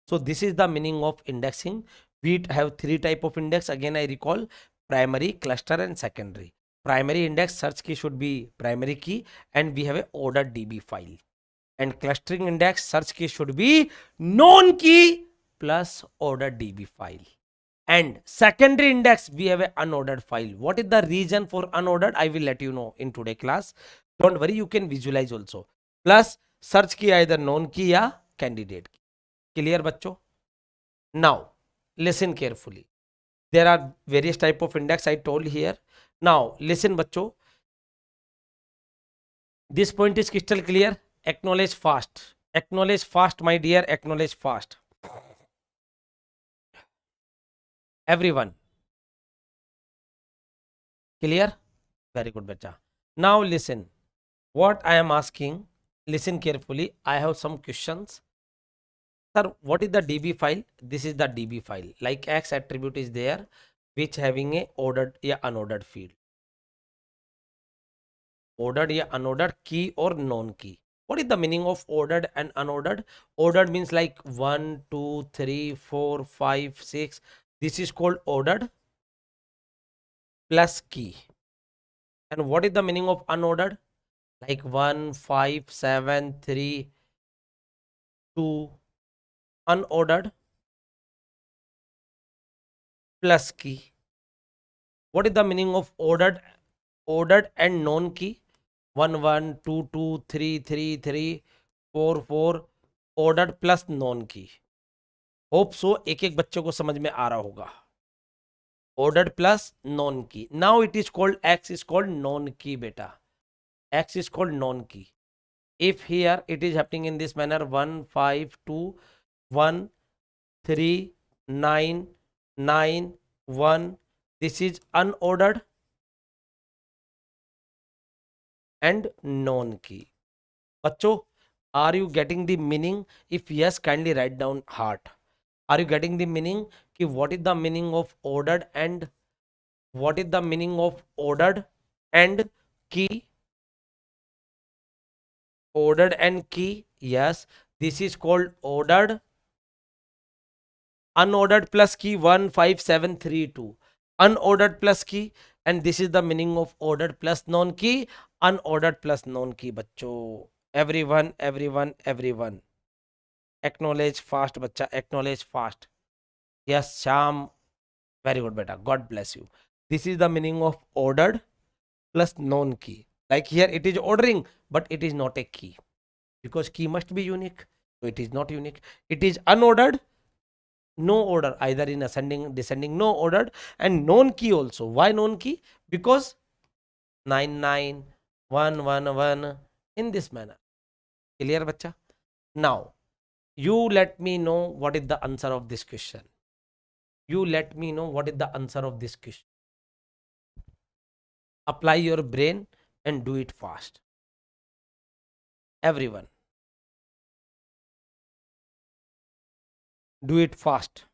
So this is the meaning of indexing. We have three type of index. Again, I recall primary, cluster and secondary. Primary index search key should be primary key and we have a ordered DB file. And clustering index search key should be known key plus ordered DB file. And secondary index, we have an unordered file. What is the reason for unordered? I will let you know in today class. Don't worry, you can visualize also. Plus search key either known key or candidate key. Clear, bachcho? Now, listen carefully. There are various type of index I told here. Now, listen, bachcho. This point is crystal clear. Acknowledge fast. Acknowledge fast, my dear. Acknowledge fast. Everyone. Clear? Very good, bacha. Now, listen. What I am asking, listen carefully. I have some questions. Sir, what is the DB file? This is the DB file. Like X attribute is there, which having a ordered या unordered field. Ordered या unordered key or known key. What is the meaning of ordered and unordered? Ordered means like 1, 2, 3, 4, 5, 6. This is called ordered plus key. And what is the meaning of unordered? Like 1, 5, 7, 3, 2, unordered plus key. What is the meaning of ordered? Ordered and known key. 1, 1, 2, 2, 3, 3, 3, 4, 4. Ordered plus known key. Hope so एक एक बच्चों को समझ में आ रहा होगा. Ordered plus known key. Now it is called X is called known key, beta. X is called known key. If here it is happening in this manner 1, 5, 2, 1, 3, 9, 9, 1. This is unordered and known key. Bachcho, are you getting the meaning? If yes, kindly write down heart. Are you getting the meaning? Ki what is the meaning of ordered and what is the meaning of ordered and key? Ordered and key. Yes, this is called ordered. Unordered plus key 1, 5, 7, 3, 2. Unordered plus key, and this is the meaning of ordered plus known key. Unordered plus known key, bachcho. Everyone, everyone, everyone. Acknowledge fast, bacha. Acknowledge fast. Yes, Sham. Very good, beta. God bless you. This is the meaning of ordered plus known key. Like here, it is ordering, but it is not a key because key must be unique. So it is not unique. It is unordered, no order, either in ascending, descending, no ordered, and known key also. Why known key? Because 9, 9, 1, 1, 1 in this manner. Clear, bacha? Now, you let me know what is the answer of this question. You let me know what is the answer of this question. Apply your brain and do it fast. Everyone. Do it fast.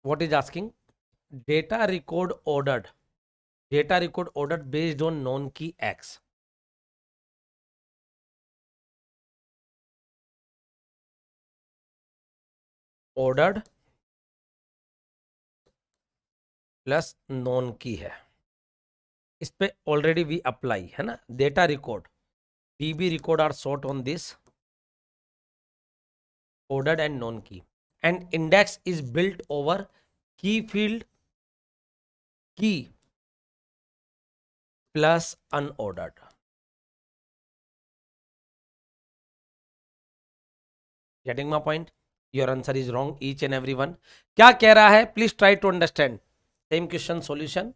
What is asking? Data record ordered based on known key X. Ordered plus non key है, इस पे already we apply है ना. Data record, DB record are sort on this ordered and known key, and index is built over key field key plus unordered. Getting my point? Your answer is wrong, each and every one. क्या कह रहा है? Please try to understand. Same question solution.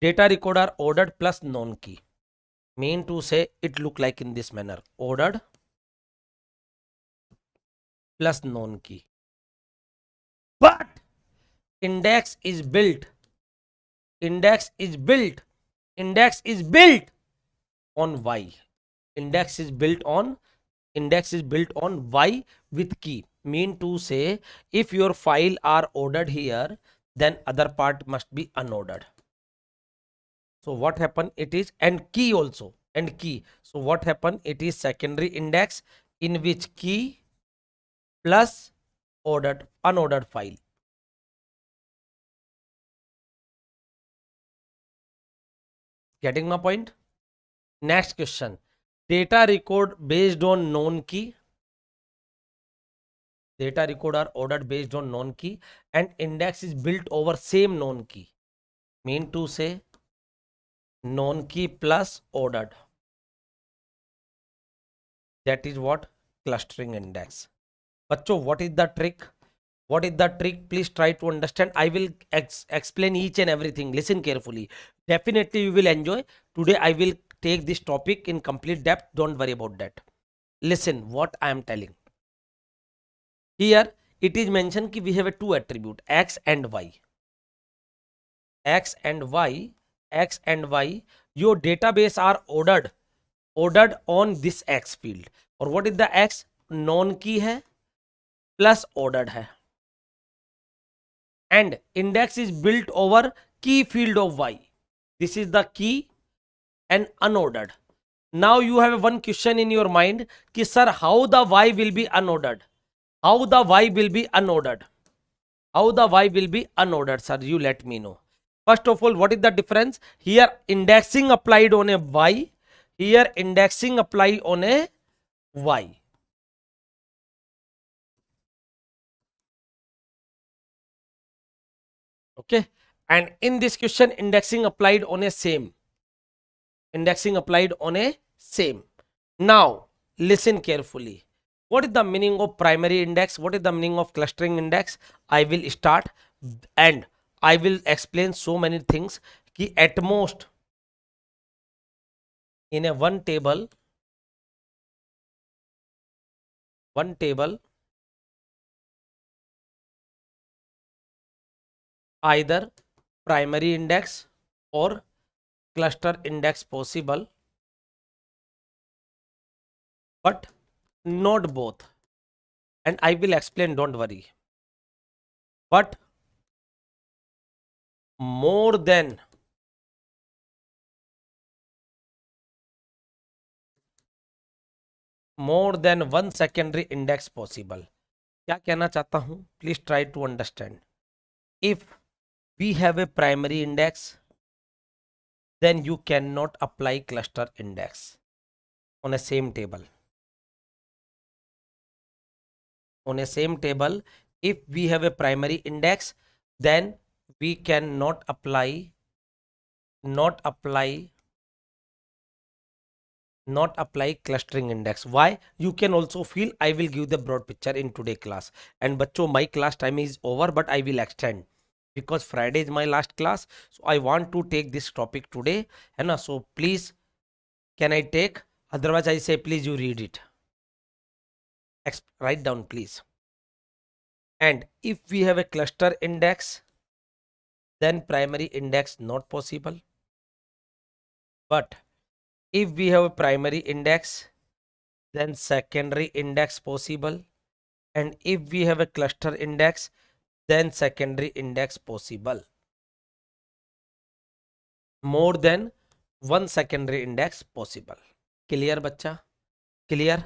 Data record are ordered plus known key. Mean to say it look like in this manner: ordered plus known key. But index is built on Y. Index is built on Y with key. Mean to say, if your file are ordered here, then other part must be unordered. So what happen? It is, and key also, and key. So what happen? It is secondary index in which key plus unordered file. Getting my point? Next question. Data record based on known key. Data record are ordered based on known key, and index is built over same known key. Mean to say, known key plus ordered. That is what? Clustering index. Bachcho, what is the trick? What is the trick? Please try to understand. I will explain each and everything. Listen carefully. Definitely you will enjoy. Today I will take this topic in complete depth. Don't worry about that. Listen what I am telling. Here it is mentioned that we have a two attribute, X and Y. X and Y. Your database are ordered on this X field. और what is the X? Known key है plus ordered है. And index is built over key field of Y. This is the key and unordered. Now you have one question in your mind कि sir, how the Y will be unordered? How the Y will be unordered? Sir, you let me know. First of all, what is the difference? Here indexing applied on a Y. Here indexing applied on a Y. Okay. And in this question, indexing applied on a same. Now, listen carefully. What is the meaning of primary index? What is the meaning of clustering index? I will start and I will explain so many things. Ki at most in a one table, either primary index or cluster index possible, but not both. And I will explain, don't worry. But more than one secondary index possible. क्या कहना चाहता हूं? Please try to understand. If we have a primary index, then you cannot apply cluster index on a same table. If we have a primary index, then we cannot apply clustering index. Why? You can also feel. I will give the broad picture in today class. And bachcho, my class time is over, but I will extend because Friday is my last class. So I want to take this topic today. है ना? So please, can I take? Otherwise I say please you read it. Write down please. And if we have a cluster index, then primary index not possible. But if we have a primary index, then secondary index possible. and if we have a cluster index, then secondary index possible. More than one secondary index possible. Clear, bacha? Clear?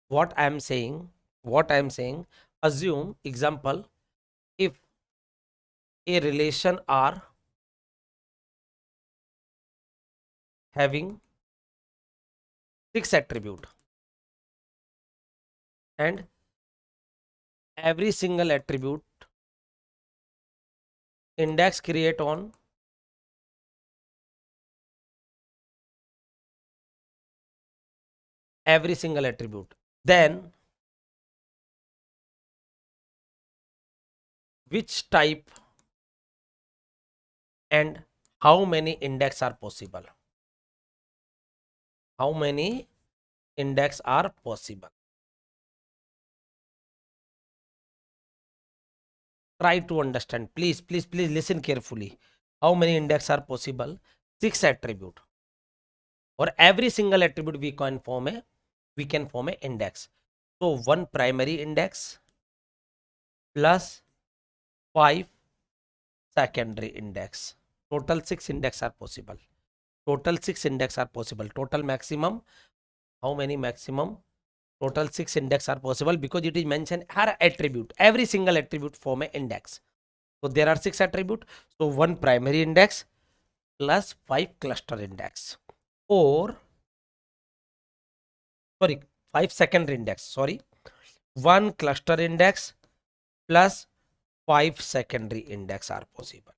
What I am saying? What I am saying? Assume example, if a relation R having 6 attribute and every single attribute index create on every single attribute, then which type and how many index are possible? How many index are possible? Try to understand. Please listen carefully. How many index are possible? 6 attribute. Or every single attribute we can form a index. So one primary index plus 5 secondary index. Total 6 index are possible. Total 6 index are possible. Total maximum. How many maximum? Total 6 index are possible because it is mentioned her attribute. Every single attribute form a index. So there are 6 attribute. So one primary index plus 5 cluster index, or sorry, 5 secondary index. Sorry, one cluster index plus 5 secondary index are possible.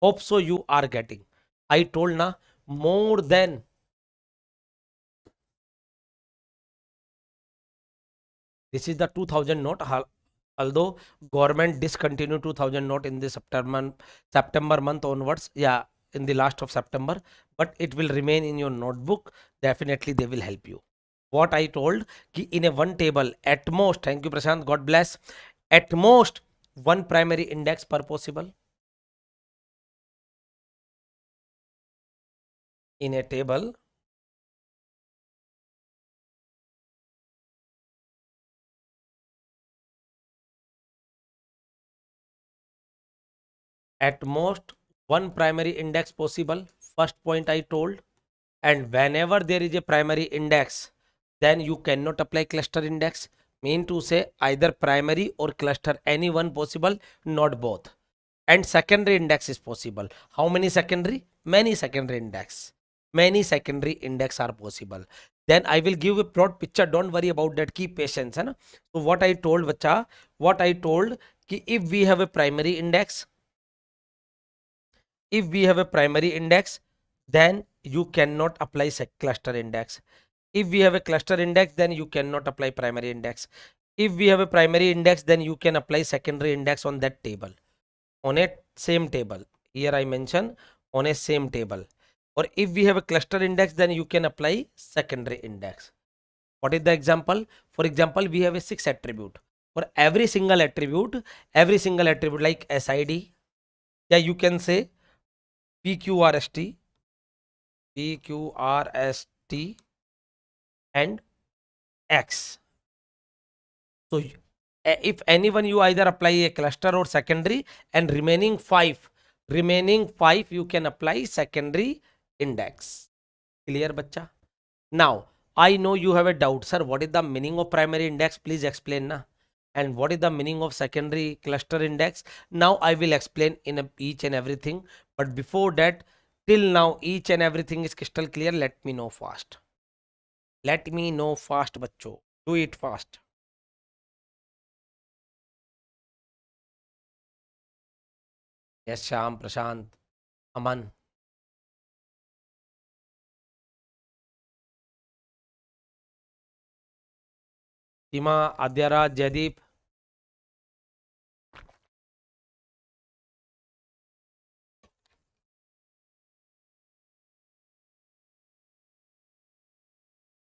Hope so you are getting. I told na, more than this is the 2000 note. Although government discontinued 2000 note in the September month onwards, yeah, in the last of September, but it will remain in your notebook. Definitely they will help you. What I told, ki in a one table at most, thank you Prashant, God bless, at most one primary index per possible. In a table, at most one primary index possible. First point I told. And whenever there is a primary index, then you cannot apply cluster index. Mean to say either primary or cluster, any one possible, not both. And secondary index is possible. How many secondary? Many secondary index. Many secondary index are possible. Then I will give a broad picture. Don't worry about that. Keep patience. Hai na? So what I told, bacha, what I told, ki if we have a primary index, then you cannot apply cluster index. If we have a cluster index, then you cannot apply primary index. If we have a primary index, then you can apply secondary index on that table, on a same table. Here I mention on a same table. Or if we have a cluster index, then you can apply secondary index. What is the example? For example, we have a 6 attribute. For every single attribute like SID, yeah, you can say PQRST, and X. So if anyone you either apply a cluster or secondary, and remaining five you can apply secondary index. Clear, bacha? Now I know you have a doubt, sir. What is the meaning of primary index? Please explain na. And what is the meaning of secondary cluster index? Now I will explain in each and everything. But before that, till now each and everything is crystal clear. Let me know fast. Let me know fast, bacho. Do it fast. Yes, Sham, Prashant, Aman. सीमा, आद्याराज, जयदीप.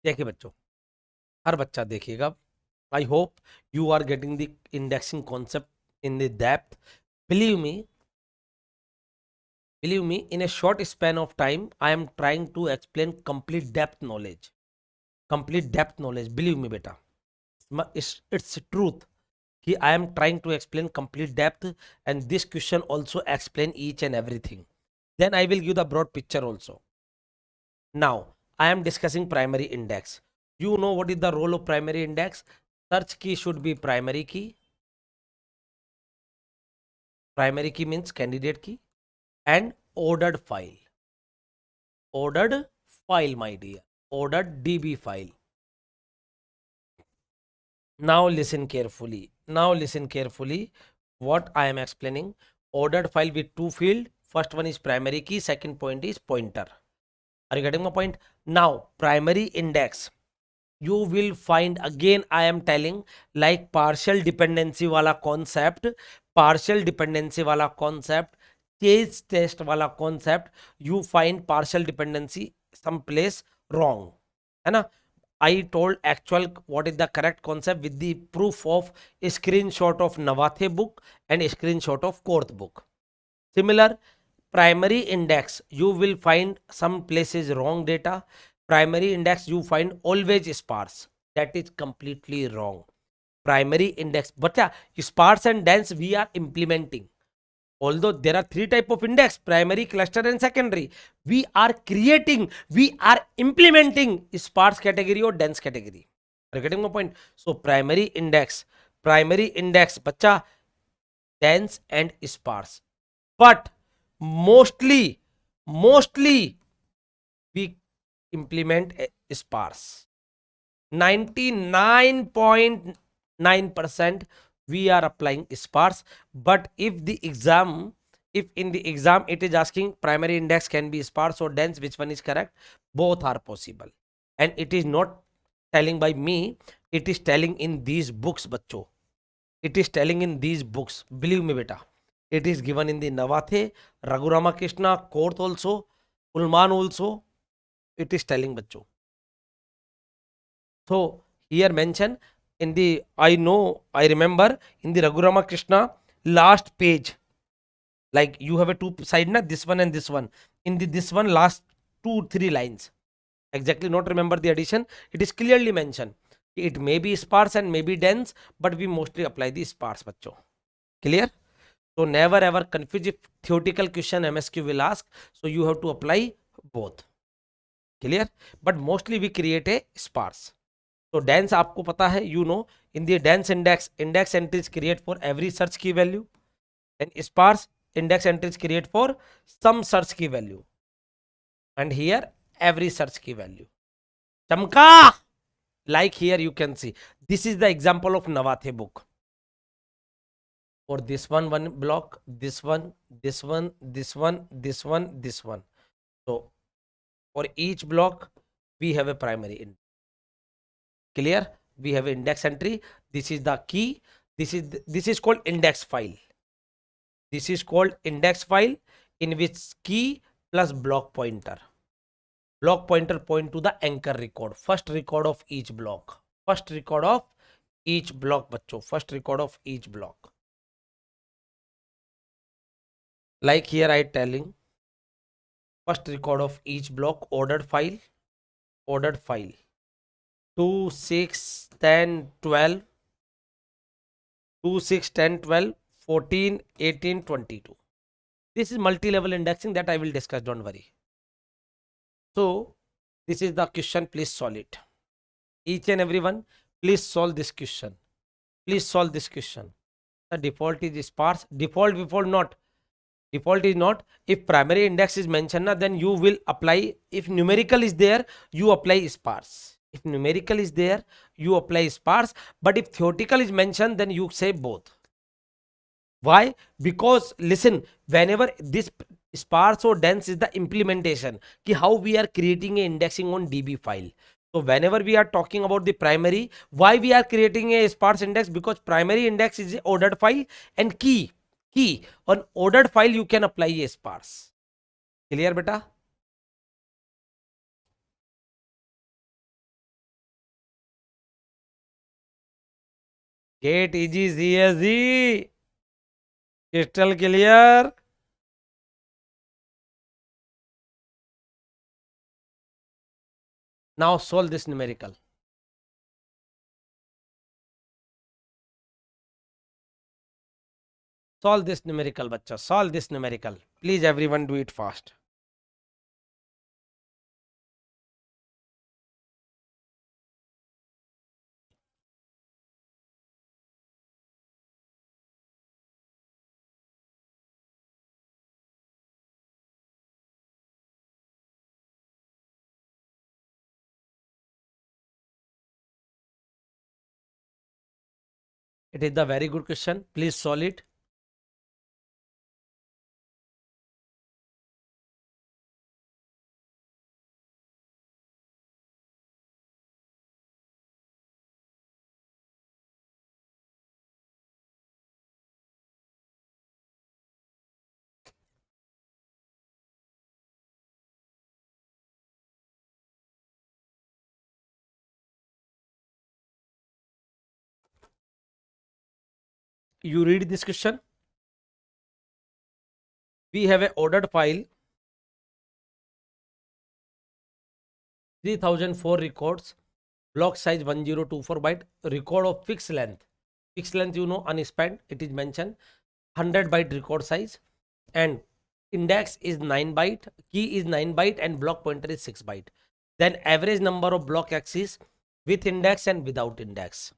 देखिए बच्चों, हर बच्चा देखिएगा. I hope you are getting the indexing concept in the depth. Believe me, in a short span of time, I am trying to explain complete depth knowledge. Complete depth knowledge. Believe me, beta. it's truth कि I am trying to explain complete depth, and this question also explain each and everything. Then I will give the broad picture also. Now I am discussing primary index. You know what is the role of primary index? Search key should be primary key. Primary key means candidate key, and ordered file. Ordered file, my dear. Ordered DB file. Now listen carefully. Now listen carefully. What I am explaining. Ordered file with two field. First one is primary key. Second point is pointer. Are you getting my point? Now primary index. You will find, again I am telling, like partial dependency wala concept, case test wala concept, you find partial dependency someplace wrong, है ना? I told actual what is the correct concept with the proof of a screenshot of Navathe book and a screenshot of Korth book. Similar, primary index, you will find some places wrong data. Primary index you find always sparse. That is completely wrong. Primary index, but yeah, sparse and dense we are implementing. Although there are three type of index, primary, cluster and secondary, we are implementing sparse category or dense category. Are you getting my point? So primary index, bacha, dense and sparse. But mostly we implement a sparse. 99.9% we are applying sparse. But if in the exam it is asking primary index can be sparse or dense, which one is correct? Both are possible. And it is not telling by me, it is telling in these books, bachcho. It is telling in these books, believe me beta. It is given in the Navathe, Raghu Ramakrishna, Korth also, Ulman also. It is telling bachcho. So here mention in the, I remember in the Raghu Ramakrishna last page, like you have a two side na, this one and this one. In the this one last 2-3 lines, exactly not remember the addition. It is clearly mentioned. It may be sparse and may be dense, but we mostly apply the sparse, bachcho. Clear? So never ever confuse if theoretical question MSQ will ask. So you have to apply both. Clear? But mostly we create a sparse. So dense आपको पता है, you know, in the dense index entries create for every search key value, and sparse index entries create for some search key value, and here every search key value. Chamka! Like here you can see, this is the example of Navathe book. For this one block, this one. So for each block we have a primary index. Clear? We have an index entry. This is the key. This is called index file. This is called index file, in which key plus block pointer. Block pointer point to the anchor record. First record of each block. First record of each block, bachcho. First record of each block. Like here I telling, first record of each block, ordered file. 2, 6, 10, 12, 2, 6, 10, 12, 14, 18, 22. This is multi-level indexing that I will discuss, don't worry. So this is the question, please solve it. Each and everyone, please solve this question. Please solve this question. The default is sparse. Default not. Default is not. If primary index is mentioned, then you will apply. If numerical is there, you apply sparse. If numerical is there, you apply sparse. But if theoretical is mentioned, then you say both. Why? Because listen, whenever this sparse or dense is the implementation, ki how we are creating a indexing on DB file. So whenever we are talking about the primary, why we are creating a sparse index? Because primary index is a ordered file, and key on ordered file you can apply a sparse. Clear beta? Get easy, CSE. Crystal clear. Now solve this numerical. Solve this numerical, bachcha. Solve this numerical. Please, everyone, do it fast. It is the very good question. Please solve it. You read this question. We have a ordered file, 3004 records, block size 1024 byte, record of fixed length. Fixed length, you know, unspent, it is mentioned, 100 byte record size, and index is 9 byte, key is 9 byte, and block pointer is 6 byte. Then average number of block axes with index and without index.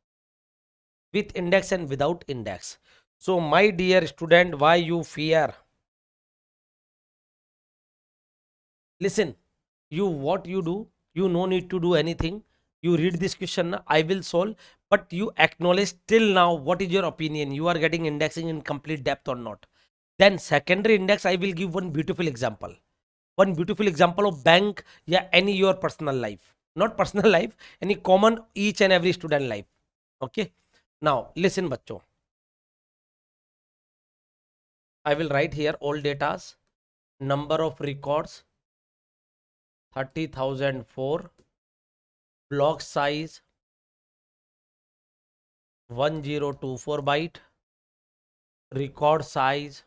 With index and without index. So my dear student, why you fear? Listen, what you do, you no need to do anything. You read this question, I will solve, but you acknowledge till now what is your opinion. You are getting indexing in complete depth or not. Then secondary index, I will give one beautiful example. One beautiful example of bank, yeah, any your personal life. Not personal life, any common each and every student life. Okay. Now listen, bachcho. I will write here all datas, number of records, 30,004, block size 1024 byte, record size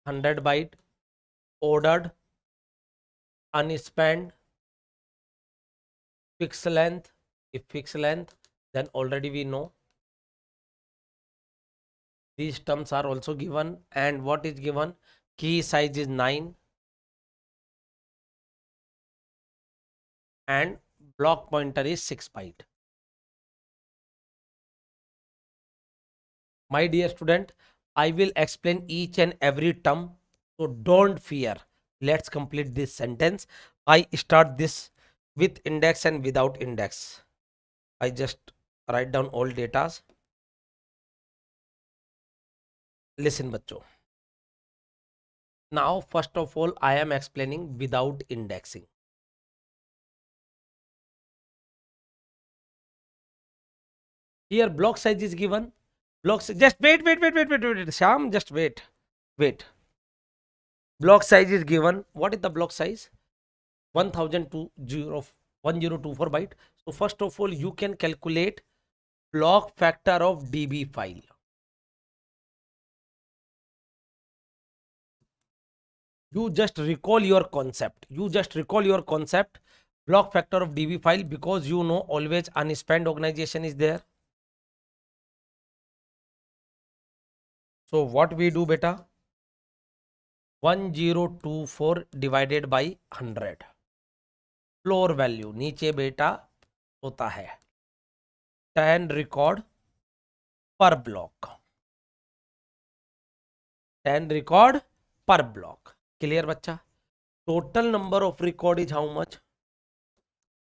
100 byte, ordered, unspent, fixed length. If fixed length, then already we know these terms are also given. And what is given? Key size is 9 and block pointer is 6 byte. My dear student, I will explain each and every term, so don't fear. Let's complete this sentence. I start this with index and without index. I just write down all datas. Listen, bachcho. Now, first of all, I am explaining without indexing. Here, block size is given. Blocks. Just wait. Sham, just wait. Block size is given. What is the block size? 1024 byte. So first of all, you can calculate block factor of DB file. You just recall your concept. Block factor of DB file, because you know always unspent organization is there. So what we do, beta? 1024 divided by 100. Floor value नीचे बेटा होता है 10 record पर block. 10 record पर block. Clear बच्चा? Total number of record is how much?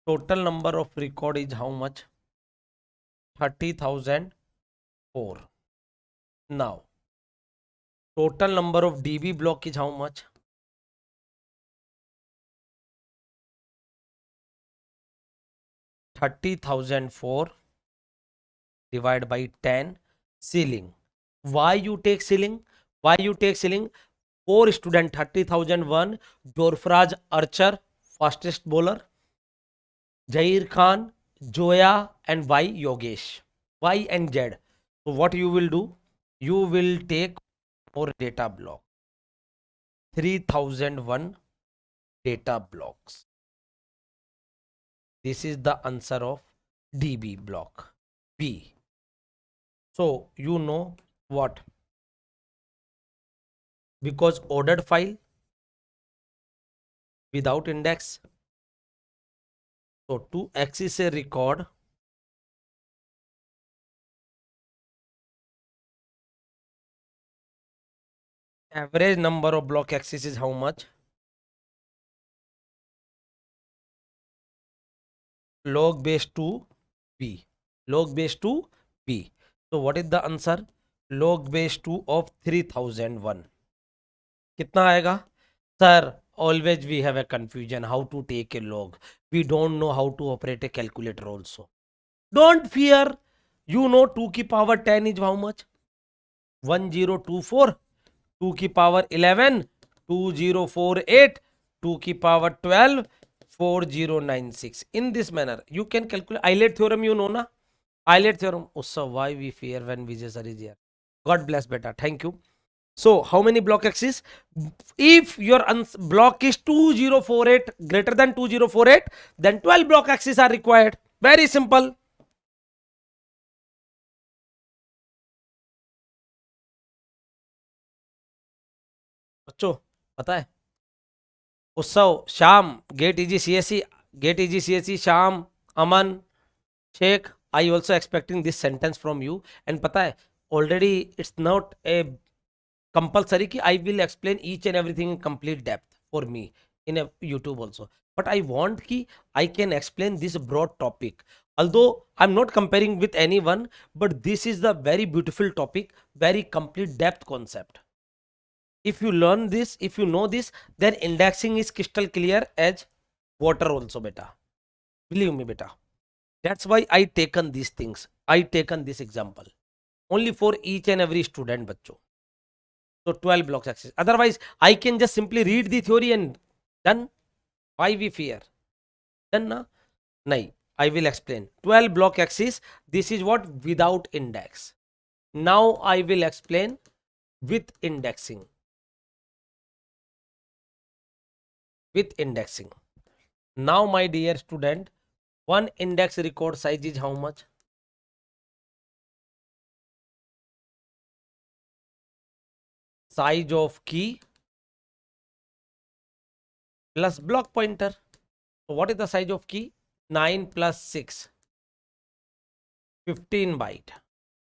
Total number of record is how much? 30,004. Now total number of DB block is how much? 30,004 divided by 10 ceiling. Why you take ceiling? 4 student 30,001 Dorfraj Archer, fastest bowler, Jair Khan, Joya, and Y Yogesh. Y and Z. So what you will do? You will take more data block. 3001 data blocks. This is the answer of DB block B. So you know what? Because ordered file without index. So to access a record, average number of block access is how much? Log base 2 b. Log base 2 b. So what is the answer? Log base 2 of 3001. कितना आएगा? Sir, always we have a confusion how to take a log. We don't know how to operate a calculator also. Don't fear. You know 2 की power 10 is how much? 1024. 2 की power 11, 2048, 2 की power 12, 4096. In this manner, you can calculate. Eilert theorem, you know na? Eilert theorem. Also, why we fear when Vijay sir is here? God bless beta. Thank you. So, how many block axes? If your block is 2048 greater than 2048, then 12 block axes are required. Very simple. बच्चों पता है Utsav Shyam get easy CSC Shyam Aman Sheikh I also expecting this sentence from you and पता है already it's not a compulsory ki I will explain each and everything in complete depth for me in a YouTube also, but I want ki I can explain this broad topic, although I'm not comparing with anyone, but this is the very beautiful topic, very complete depth concept. If you learn this, if you know this, then indexing is crystal clear as water also beta, believe me beta. That's why I taken these things, I taken this example only for each and every student bachcho. So 12 blocks axis. Otherwise, I can just simply read the theory and done. Why we fear? Done na? Nahi. I will explain. 12 block axis. This is what without index. Now I will explain with indexing. With indexing. Now my dear student, one index record size is how much? Size of key plus block pointer. So what is the size of key? 9 plus 6. 15 byte.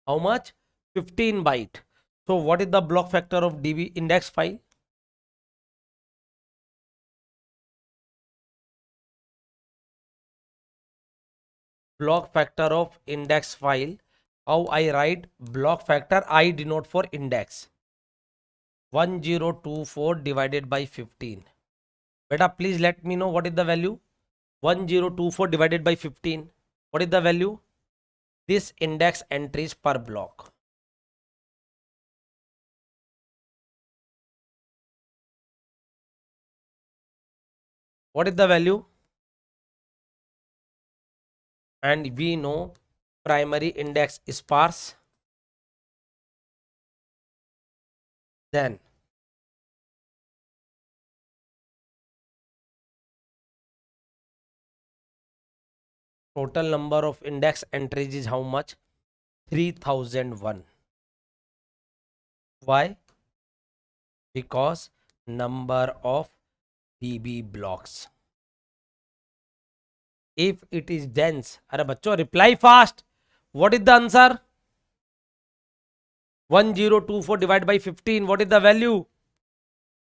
How much? 15 byte. So what is the block factor of DB index file? Block factor of index file. How I write block factor? I denote for index. 1024 divided by 15. Beta, please let me know what is the value. 1024 divided by 15. What is the value? This index entries per block. What is the value? And we know primary index is sparse. Then total number of index entries is how much? 3001. Why? Because number of DB blocks. If it is dense, अरे बच्चों reply fast. What is the answer? 1024 divided by 15. What is the value?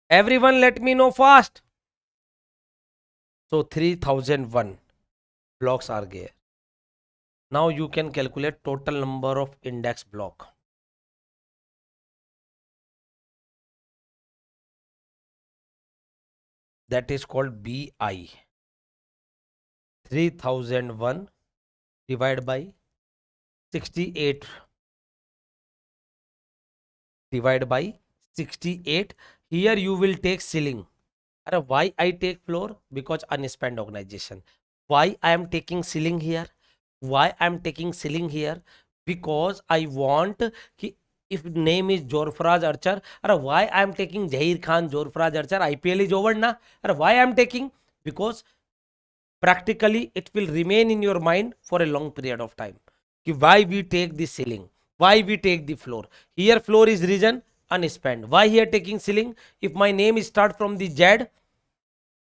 Everyone let me know fast. So 3001 blocks are there. Now you can calculate total number of index block. That is called BI. 3001 divided by 68 divided by 68. Here you will take ceiling. Why I take floor? Because unspent organization. Why I am taking ceiling here? Why I am taking ceiling here? Because I want ki if name is Jorfraz Archer, why I am taking Zahir Khan Jorfraz Archer? IPL is over na. Why I am taking? Because practically it will remain in your mind for a long period of time. Why we take this ceiling? Why we take the floor? Here floor is region unspent. Why here taking ceiling? If my name is start from the Z,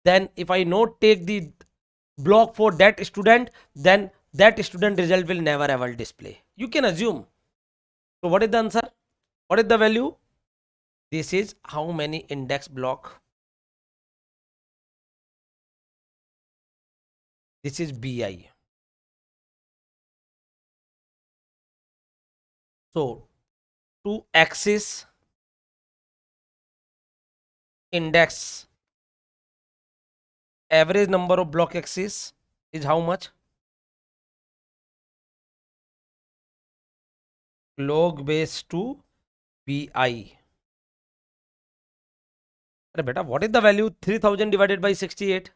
then if I not take the block for that student, then that student result will never ever display. You can assume. So what is the answer? What is the value? This is how many index block? This is BI. So 2 axis index, average number of block axis is how much? Log base 2 BI. Beta, what is the value? 3000 divided by 68.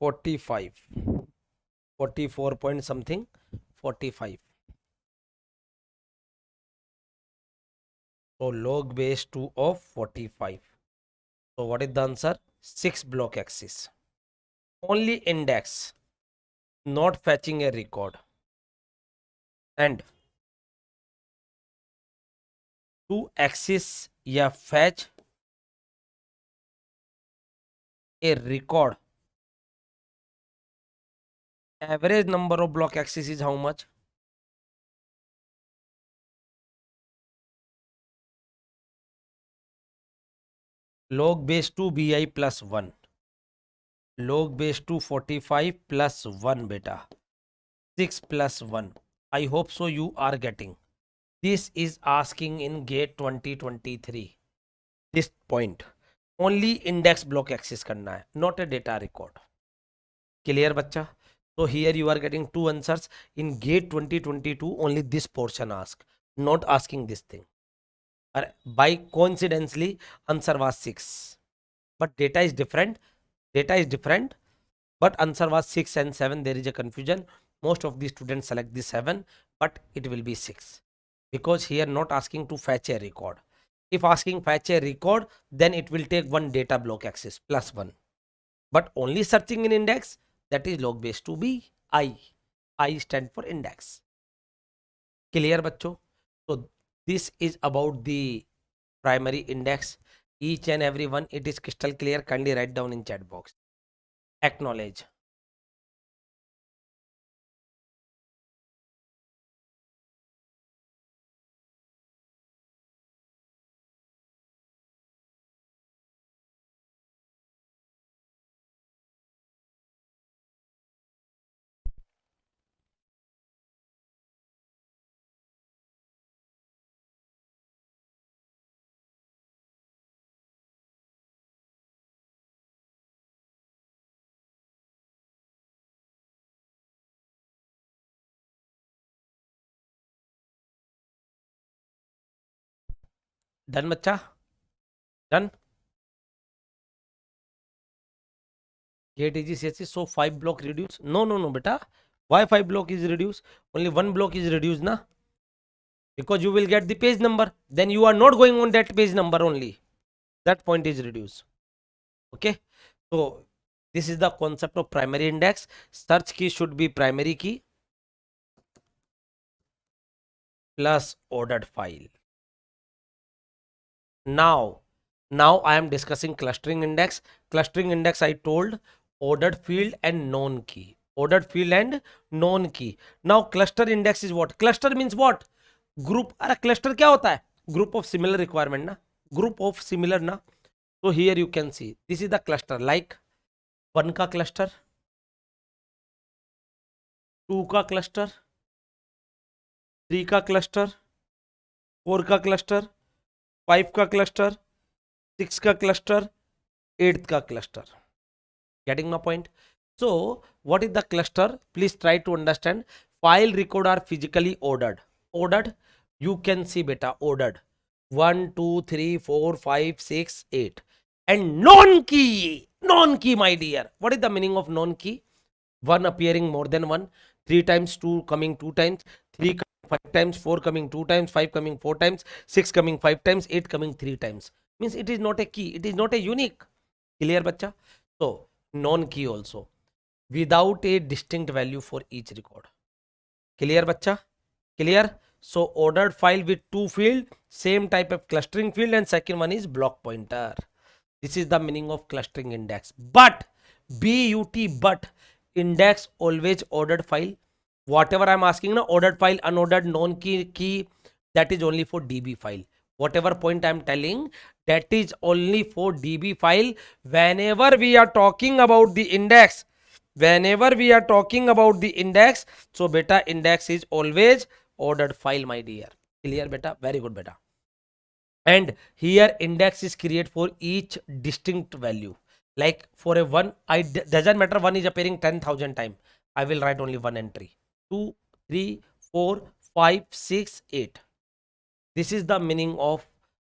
$45, 44 point something, 45. So log base 2 of 45. So what is the answer? 6 block axis. Only index, not fetching a record. And 2 axis या fetch a record. Average number of block axis is how much? Log base 2 BI plus 1. Log base 2 45 plus 1 beta. 6 plus 1. I hope so you are getting. This is asking in GATE 2023. This point. Only index block axis करना है, not a data record. Clear बच्चा? So here you are getting 2 answers. In GATE 2022 only this portion asked, not asking this thing. By coincidentally answer was 6, but data is different. But answer was 6 and 7. There is a confusion. Most of the students select the 7, but it will be 6 because here not asking to fetch a record. If asking fetch a record, then it will take one data block axis plus 1, but only searching in index, that is log base 2b. I stand for index. Clear bachcho? So this is about the primary index. Each and every one, it is crystal clear. Kindly write down in chat box. Acknowledge. Done बच्चा? Done? Gate is CSC. So 5 block reduce. No beta. Why 5 block is reduced? Only 1 block is reduced na? Because you will get the page number. Then you are not going on that page number only. That point is reduced. Okay. So this is the concept of primary index. Search key should be primary key plus ordered file. Now I am discussing clustering index. Clustering index I told ordered field and known key. Ordered field and known key. Now cluster index is what? Cluster means what? Group. अरे cluster क्या होता है? Group of similar requirement ना? Group of similar ना? So here you can see this is the cluster, like 1 का cluster, 2 का cluster, 3 का cluster, 4 का cluster, 5 का cluster, 6 का cluster, 8th का cluster. Getting my point? So what is the cluster? Please try to understand. File record are physically ordered. Ordered, you can see beta, ordered 1 2 3 4 5 6 8. And non key, my dear. What is the meaning of non key? 1 appearing more than 1, 3 times 2 coming 2 times, 3 coming 5 times, 4 coming 2 times, 5 coming 4 times, 6 coming 5 times, 8 coming 3 times. Means it is not a key, it is not a unique. Clear, bacha? So, non-key also. Without a distinct value for each record. Clear, bacha? Clear? So, ordered file with 2 field, same type of clustering field, and second one is block pointer. This is the meaning of clustering index. But, but, index always ordered file. Whatever I'm asking now, ordered file, unordered, non-key, that is only for DB file. Whatever point I'm telling, that is only for DB file. Whenever we are talking about the index, so beta index is always ordered file, my dear. Clear, beta? Very good, beta. And here index is created for each distinct value. Like for a 1, doesn't matter 1 is appearing 10,000 times. I will write only 1 entry. 2, 3, 4, 5, 6, 8. This is the meaning of,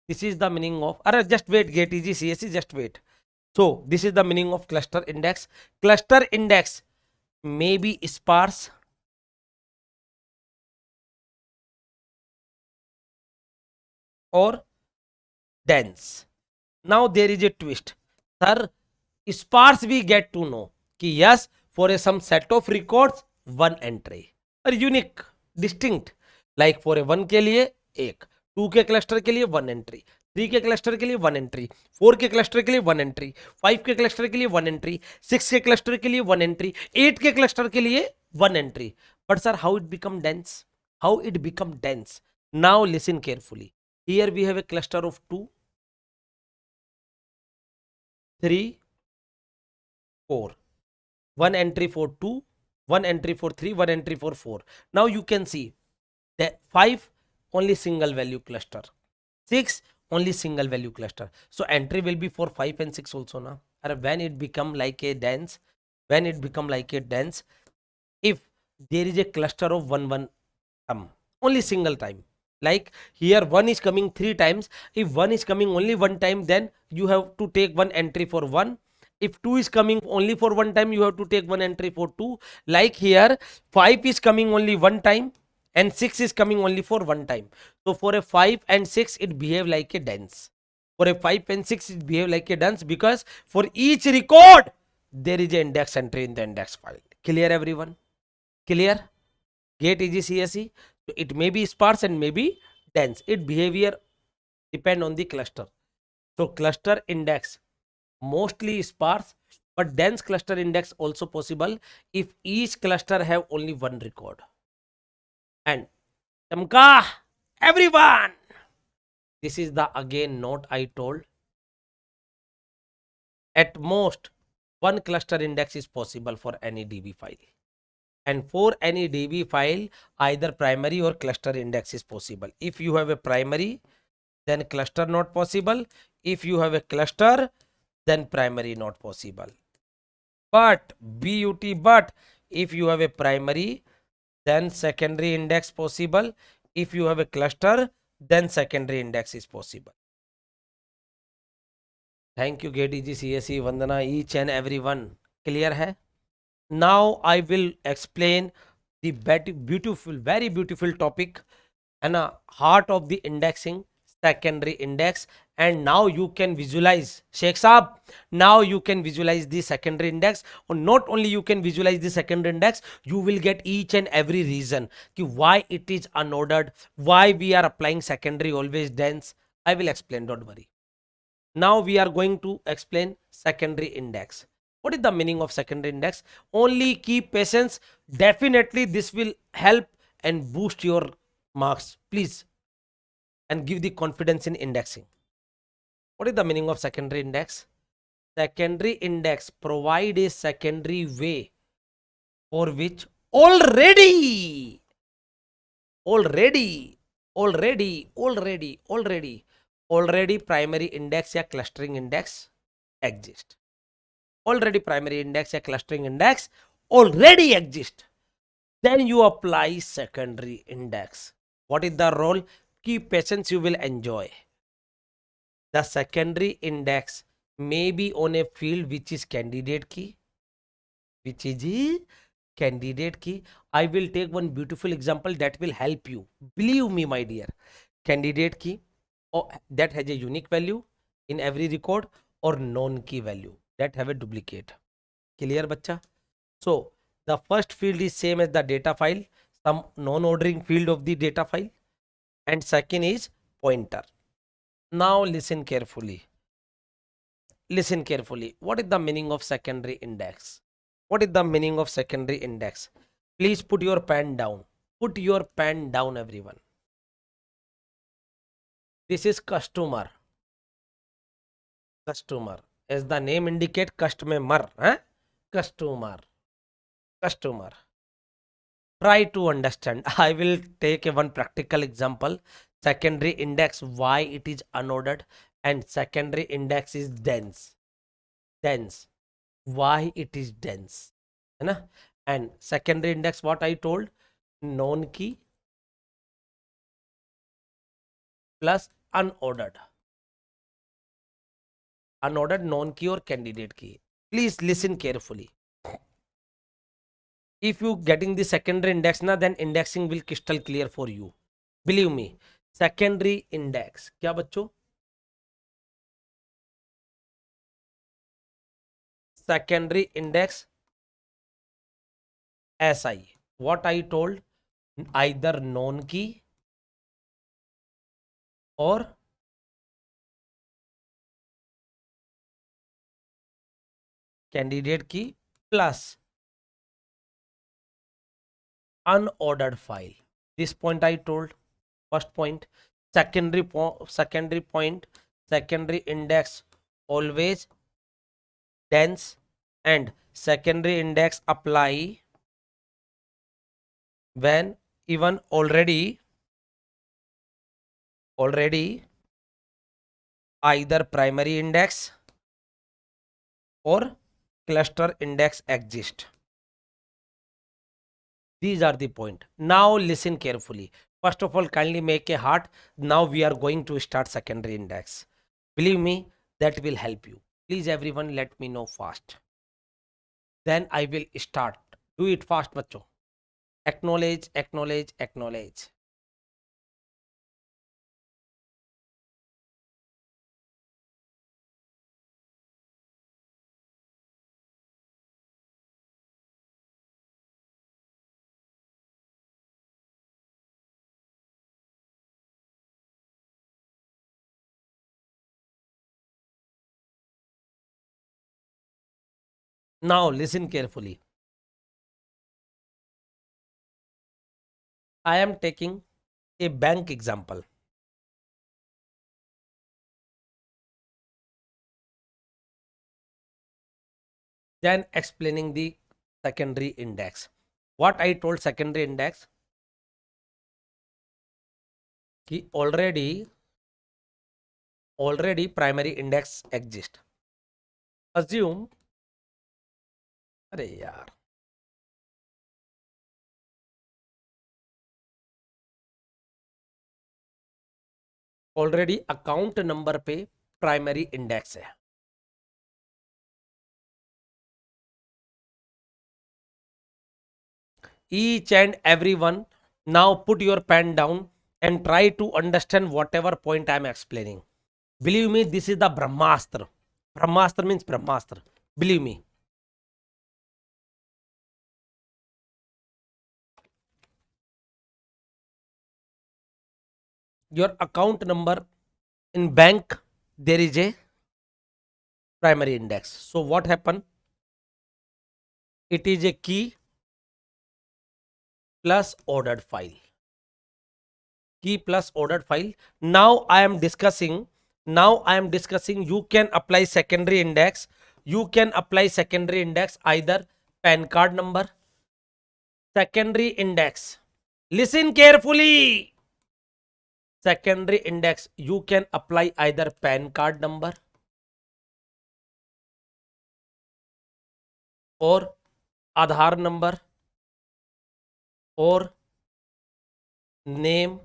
just wait, get easy CSC, just wait. So this is the meaning of cluster index. Cluster index may be sparse, or dense. Now there is a twist. Sir, sparse we get to know कि yes, for some set of records 1 entry, or unique, distinct. Like for a 1 के लिए 1, 2 के cluster के लिए 1 entry, 3 के cluster के लिए 1 entry, 4 के cluster के लिए 1 entry, 5 के cluster के लिए 1 entry, 6 के cluster के लिए 1 entry, 8 के cluster के लिए 1 entry. But sir, how it become dense? Now listen carefully. Here we have a cluster of 2, 3, 4. 1 entry for 2, 1 entry for 3, 1 entry for 4. Now you can see that 5 only single value cluster, 6 only single value cluster. So entry will be for 5 and 6 also now. And when it become like a dense, if there is a cluster of 1 only single time. Like here 1 is coming 3 times. If 1 is coming only 1 time, then you have to take 1 entry for 1. If 2 is coming only for 1 time, you have to take 1 entry for 2. Like here 5 is coming only 1 time and 6 is coming only for 1 time. So for a 5 and 6 it behave like a dense. For a 5 and 6 it behave like a dense because for each record there is an index entry in the index file. Clear, everyone? Clear? Get easy CSE. So it may be sparse and may be dense. Its behavior depend on the cluster. So cluster index mostly sparse, but dense cluster index also possible if each cluster have only 1 record. And Tamka, everyone, this is the again note I told. At most 1 cluster index is possible for any DB file. And for any DB file, either primary or cluster index is possible. If you have a primary, then cluster not possible. If you have a cluster, then primary not possible. But if you have a primary, then secondary index possible. If you have a cluster, then secondary index is possible. Thank you, GDG, CSE, Vandana, each and everyone. Clear hai? Now I will explain the very beautiful topic and a heart of the indexing, secondary index. And now you can visualize, Sheikh Saab, now you can visualize the secondary index. Or not only you can visualize the secondary index, you will get each and every reason why it is unordered, why we are applying secondary always dense. I will explain, don't worry. Now we are going to explain secondary index. What is the meaning of secondary index? Only keep patience. Definitely this will help and boost your marks, please, and give the confidence in indexing. What is the meaning of secondary index? Secondary index provide a secondary way for which already primary index या clustering index exist. Already primary index या clustering index already exist. Then you apply secondary index. What is the role? Keep patience, you will enjoy. The secondary index may be on a field which is candidate key, which is candidate key. I will take one beautiful example that will help you. Believe me, my dear. Candidate key that has a unique value in every record, or known key value that have a duplicate. Clear, bacha? So the first field is same as the data file, some non-ordering field of the data file, and second is pointer. Now listen carefully. Listen carefully. What is the meaning of secondary index? What is the meaning of secondary index? Please put your pen down. Put your pen down, everyone. This is customer. Customer. As the name indicate, customer. Customer. Customer. Try to understand. I will take one practical example. Secondary index, why it is unordered, and secondary index is dense. Dense. Why it is dense. And secondary index, what I told, known key plus unordered. Unordered, known key, or candidate key. Please listen carefully. If you getting the secondary index na, then indexing will crystal clear for you. Believe me. Secondary index क्या बच्चों? Secondary index SI. What I told, either known key or candidate key plus unordered file. This point I told. First point. Secondary point. Secondary index always dense, and secondary index apply when even already either primary index or cluster index exist. These are the point. Now listen carefully. First of all, kindly make a heart. Now we are going to start secondary index. Believe me, that will help you. Please everyone, let me know fast. Then I will start. Do it fast, bacho. Acknowledge, acknowledge, acknowledge. Now listen carefully. I am taking a bank example. Then explaining the secondary index. What I told secondary index, कि already primary index exist. Assume, अरे यार, already account number पे primary index है. Each and everyone, now put your pen down and try to understand whatever point I am explaining. Believe me, this is the Brahmastra. Brahmastra means Brahmastra. Believe me. Your account number in bank, there is a primary index. So what happened? It is a key plus ordered file. Key plus ordered file. Now I am discussing, you can apply secondary index. You can apply secondary index either PAN card number, secondary index. Listen carefully. Secondary index, you can apply either PAN card number or Aadhaar number or name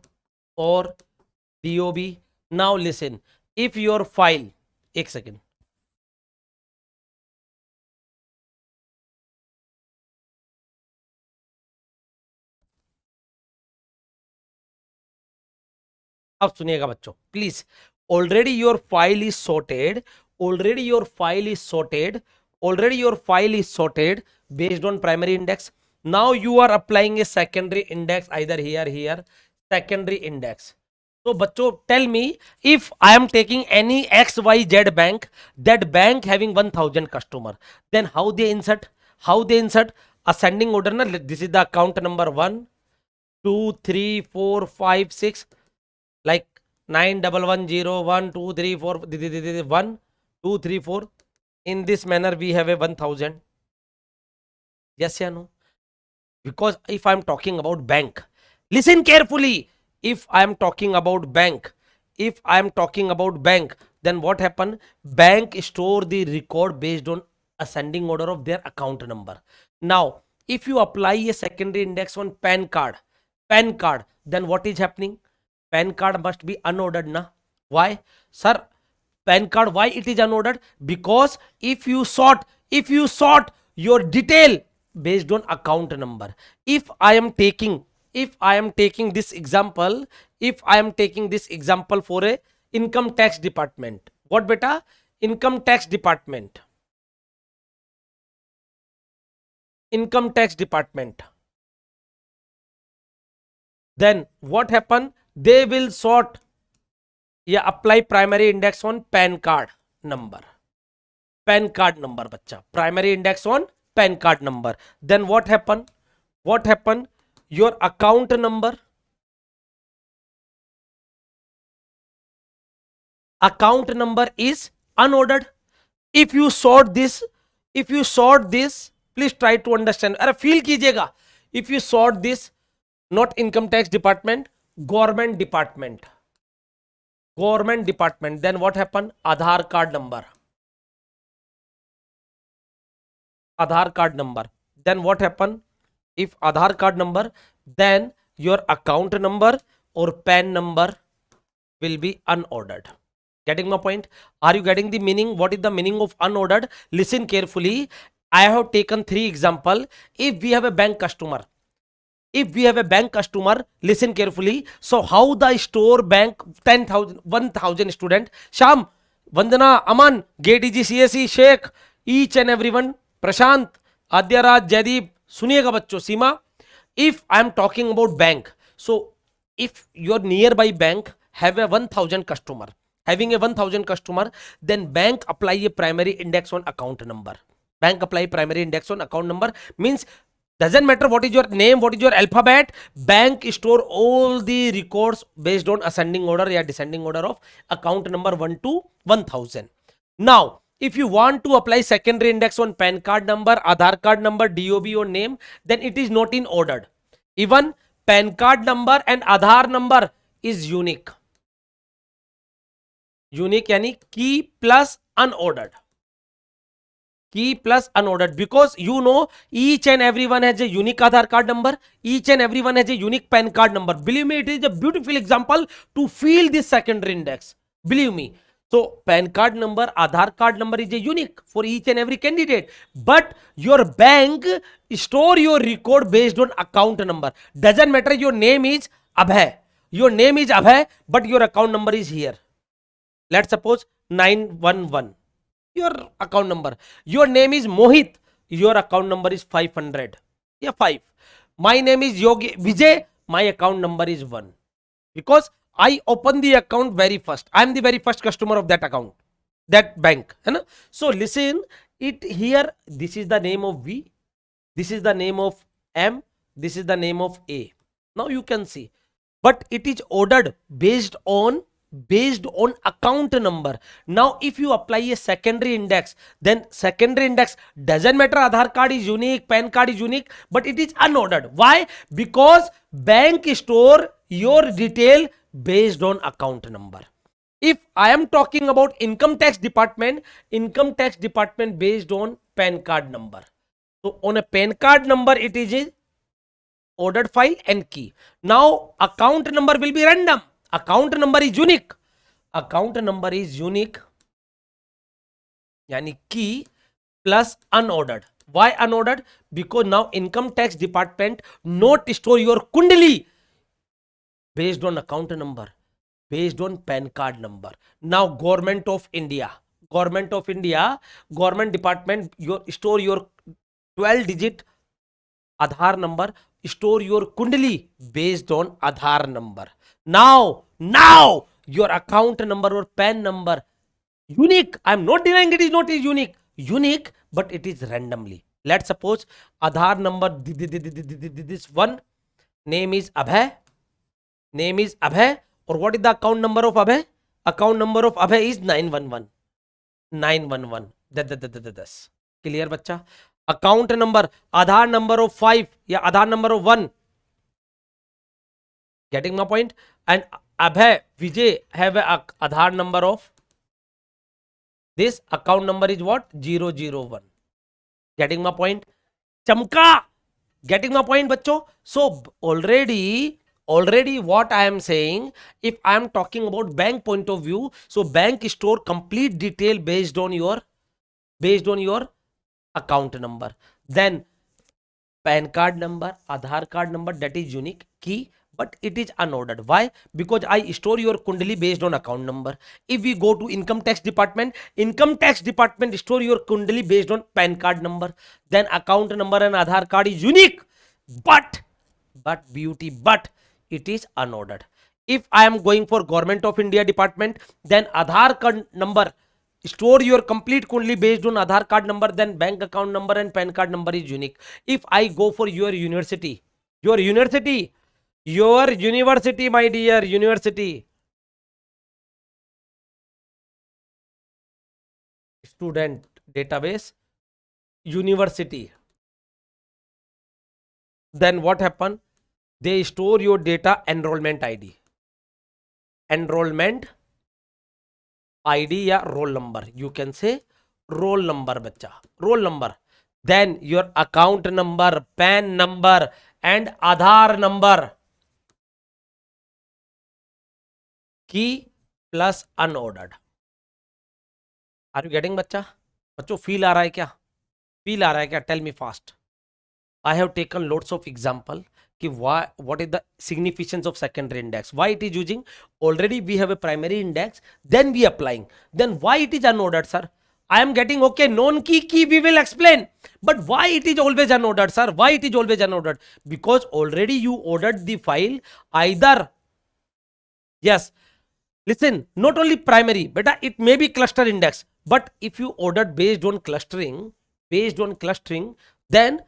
or DOB. Now listen, if your file, एक second, अब सुनिएगा बच्चों please, already your file is sorted, already your file is sorted, already your file is sorted based on primary index. Now you are applying a secondary index either here, secondary index. So बच्चों tell me, if I am taking any XYZ bank, that bank having 1000 customer, then how they insert? Ascending order na. This is the account number 1 2 3 4 5 6, like 91101 2 3 4 1 2 3 4. In this manner we have a 1000. Yes or no? Because if I am talking about bank, listen carefully. If I am talking about bank, then what happen? Bank store the record based on ascending order of their account number. Now if you apply a secondary index on PAN card, then what is happening? PAN card must be unordered na. Why? Sir, PAN card, why it is unordered? Because if you sort your detail based on account number. If I am taking this example, for a income tax department. What beta? Income tax department. Then what happen? They will sort, apply primary index on PAN card number. Bacha. Primary index on PAN card number. Then what happen? Your account number is unordered. If you sort this, please try to understand. Arre feel कीजिएगा. If you sort this, not income tax department, government department, then what happen? Aadhaar card number. Then what happen? If Aadhaar card number, then your account number or PAN number will be unordered. Getting my point? Are you getting the meaning? What is the meaning of unordered? Listen carefully. I have taken 3 example. If we have a bank customer, listen carefully. So how the store bank 1000 student, Sham, Vandana, Aman, GTG, CSE, Sheikh, each and everyone, Prashant, Adyaraj, Jadip, सुनिएगा बच्चों, सीमा. If I am talking about bank, so if your nearby bank have a 1000 customer, then bank apply a primary index on account number. Means doesn't matter what is your name, what is your alphabet, bank store all the records based on ascending order or descending order of account number 1 to 1000. Now if you want to apply secondary index on PAN card number, Aadhaar card number, DOB or name, then it is not in ordered. Even PAN card number and Aadhaar number is unique. Yani key plus unordered. Because you know each and everyone has a unique Aadhaar card number, each and everyone has a unique PAN card number. Believe me, it is a beautiful example to feel this secondary index. Believe me. So PAN card number, Aadhaar card number is a unique for each and every candidate. But your bank store your record based on account number. Doesn't matter your name is Abhay. But your account number is here. Let's suppose 911. Your account number. Your name is Mohit. Your account number is 500. 5. My name is Yogi Vijay. My account number is 1. Because I open the account very first. I am the very first customer of that account, that bank. So listen, it here, this is the name of V, this is the name of M, this is the name of A. Now you can see, but it is ordered based on account number. Now if you apply a secondary index, then secondary index doesn't matter, Aadhaar card is unique, PAN card is unique, but it is unordered. Why? Because bank store your detail based on account number. If I am talking about income tax department based on PAN card number. So on a PAN card number, it is a ordered file and key. Now account number will be random. Account number is unique. Yani key plus unordered. Why unordered? Because now income tax department not store your kundali based on account number. based on PAN card number. Now government of India, government department, your store your 12 digit Aadhaar number, store your kundali based on Aadhaar number. Now your account number or PAN number unique. I am not denying it is not unique, but it is randomly. Let's suppose Aadhaar number this one, name is Abhay, or what is the account number of Abhay? Account number of Abhay is 911. Das clear बच्चा. Account number, Aadhaar number of 5 या Aadhaar number of 1. Getting my point? And Abhay, Vijay have a Aadhaar number of this, account number is what? 001. Getting my point? Chamka. Getting my point, bachcho? So already what I am saying, if I am talking about bank point of view, so bank store complete detail based on your account number. Then PAN card number, Aadhaar card number, that is unique key, but it is unordered. Why? Because I store your kundali based on account number. If we go to income tax department store your kundali based on PAN card number. Then account number and Aadhaar card is unique, but it is unordered. If I am going for government of India department, then Aadhaar card number, store your complete kundali based on Aadhaar card number, then bank account number and PAN card number is unique. If I go for your university, my dear, university, student database, university, then what happen? They store your data, enrollment ID या roll number, you can say roll number बच्चा, roll number, then your account number, PAN number and Aadhaar number, key plus unordered. Are you getting बच्चा? बच्चों feel आ रहा है क्या? Tell me fast. I have taken lots of example कि what is the significance of secondary index, why it is using. Already we have a primary index, then we applying, then why it is unordered, sir? I am getting okay, known key we will explain, but why it is always unordered, sir? Why it is always unordered? Because already you ordered the file either, yes, listen, not only primary, but it may be cluster index, but if you ordered based on clustering, then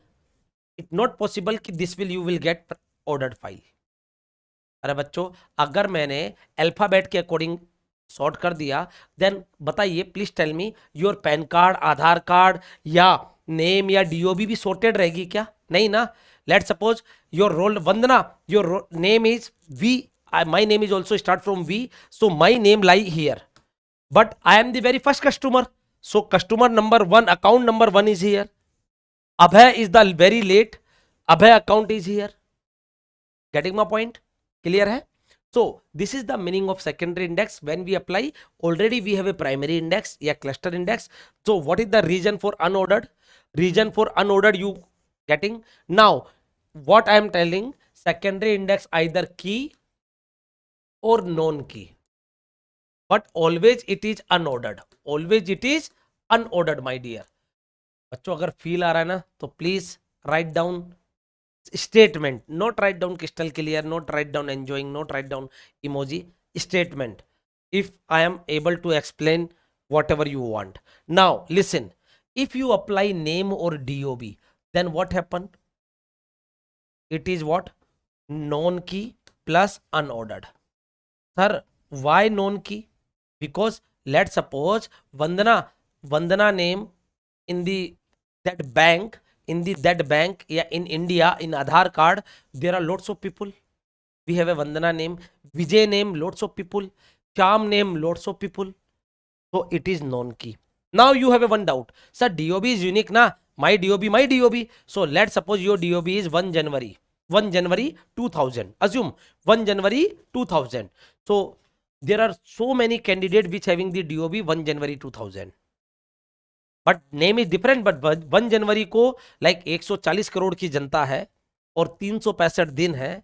it's not possible कि this will you will get ordered file. अरे बच्चों, अगर मैंने alphabet के according sort कर दिया, then बताइए, please tell me, your PAN card, Aadhaar card या नेम या डीओबी भी सॉर्टेड रहेगी क्या? नहीं ना. Let suppose your roll, Vandana, your name is V, my name is also start from V, so my name lie here, but I am the very first customer, so customer number 1, account number 1 is here. Abhay is the very late, Abhay account is here. Getting my point? Clear hai? So this is the meaning of secondary index. When we apply, already we have a primary index, a cluster index. So what is the reason for unordered? Reason for unordered you getting? Now what I am telling, secondary index either key or non key, but always it is unordered. Always it is unordered, my dear. बच्चों अगर feel आ रहा है ना तो please write down statement, not write down crystal clear, not write down enjoying, not write down emoji, statement. If I am able to explain whatever you want. Now listen, if you apply name और DOB, then what happen? It is what? Non key plus unordered. Sir why non key? Because let suppose Vandana name in that bank, yeah, in India, in Aadhaar card, there are lots of people. We have a Vandana name, Vijay name, lots of people, Sham name, lots of people. So it is non-key. Now you have a one doubt, sir, DOB is unique na? My DOB. So let's suppose your DOB is 1 January 2000. Assume 1 January 2000. So there are so many candidates which having the DOB 1 January 2000. But name is different. But 1 जनवरी को like 140 crore की जनता है और 365 दिन है.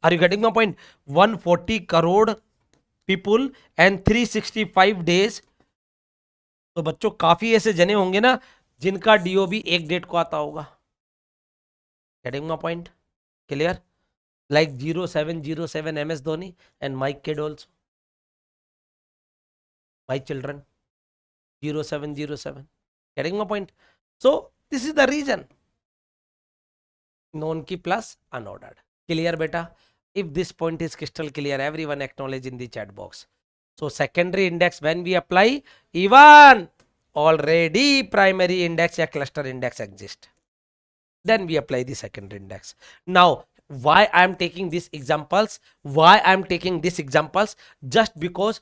Are you getting my point? 140 crore people and 365 days. तो बच्चों काफी ऐसे जने होंगे ना जिनका डीओबी एक डेट को आता होगा. Getting my point? Clear? Like 0707 MS Dhoni and my kid also, my children 0707. Getting my point? So this is the reason. Known key plus unordered. Clear beta? If this point is crystal clear, everyone acknowledge in the chat box. So secondary index when we apply, even already primary index या cluster index exist, then we apply the secondary index. Now why I am taking these examples? Why I am taking these examples? Just because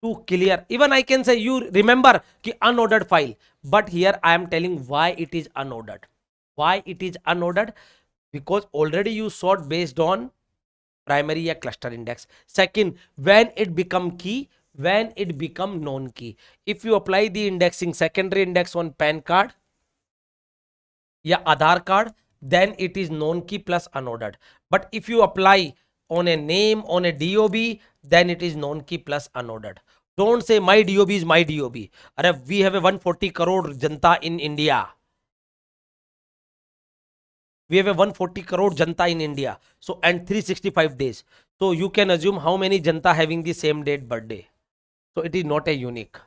to clear, even I can say you remember ki unordered file, but here I am telling why it is unordered. Why it is unordered? Because already you sort based on primary या cluster index. Second, when it become key, when it become non key. If you apply the indexing secondary index on PAN card या Aadhaar card, then it is non key plus unordered. But if you apply on a name, on a DOB, then it is non key plus unordered. Don't say my DOB is my DOB. Arey, we have a 140 crore janta in India. We have a 140 crore janta in India. So, and 365 days. So, you can assume how many janta having the same date birthday. So, it is not a unique.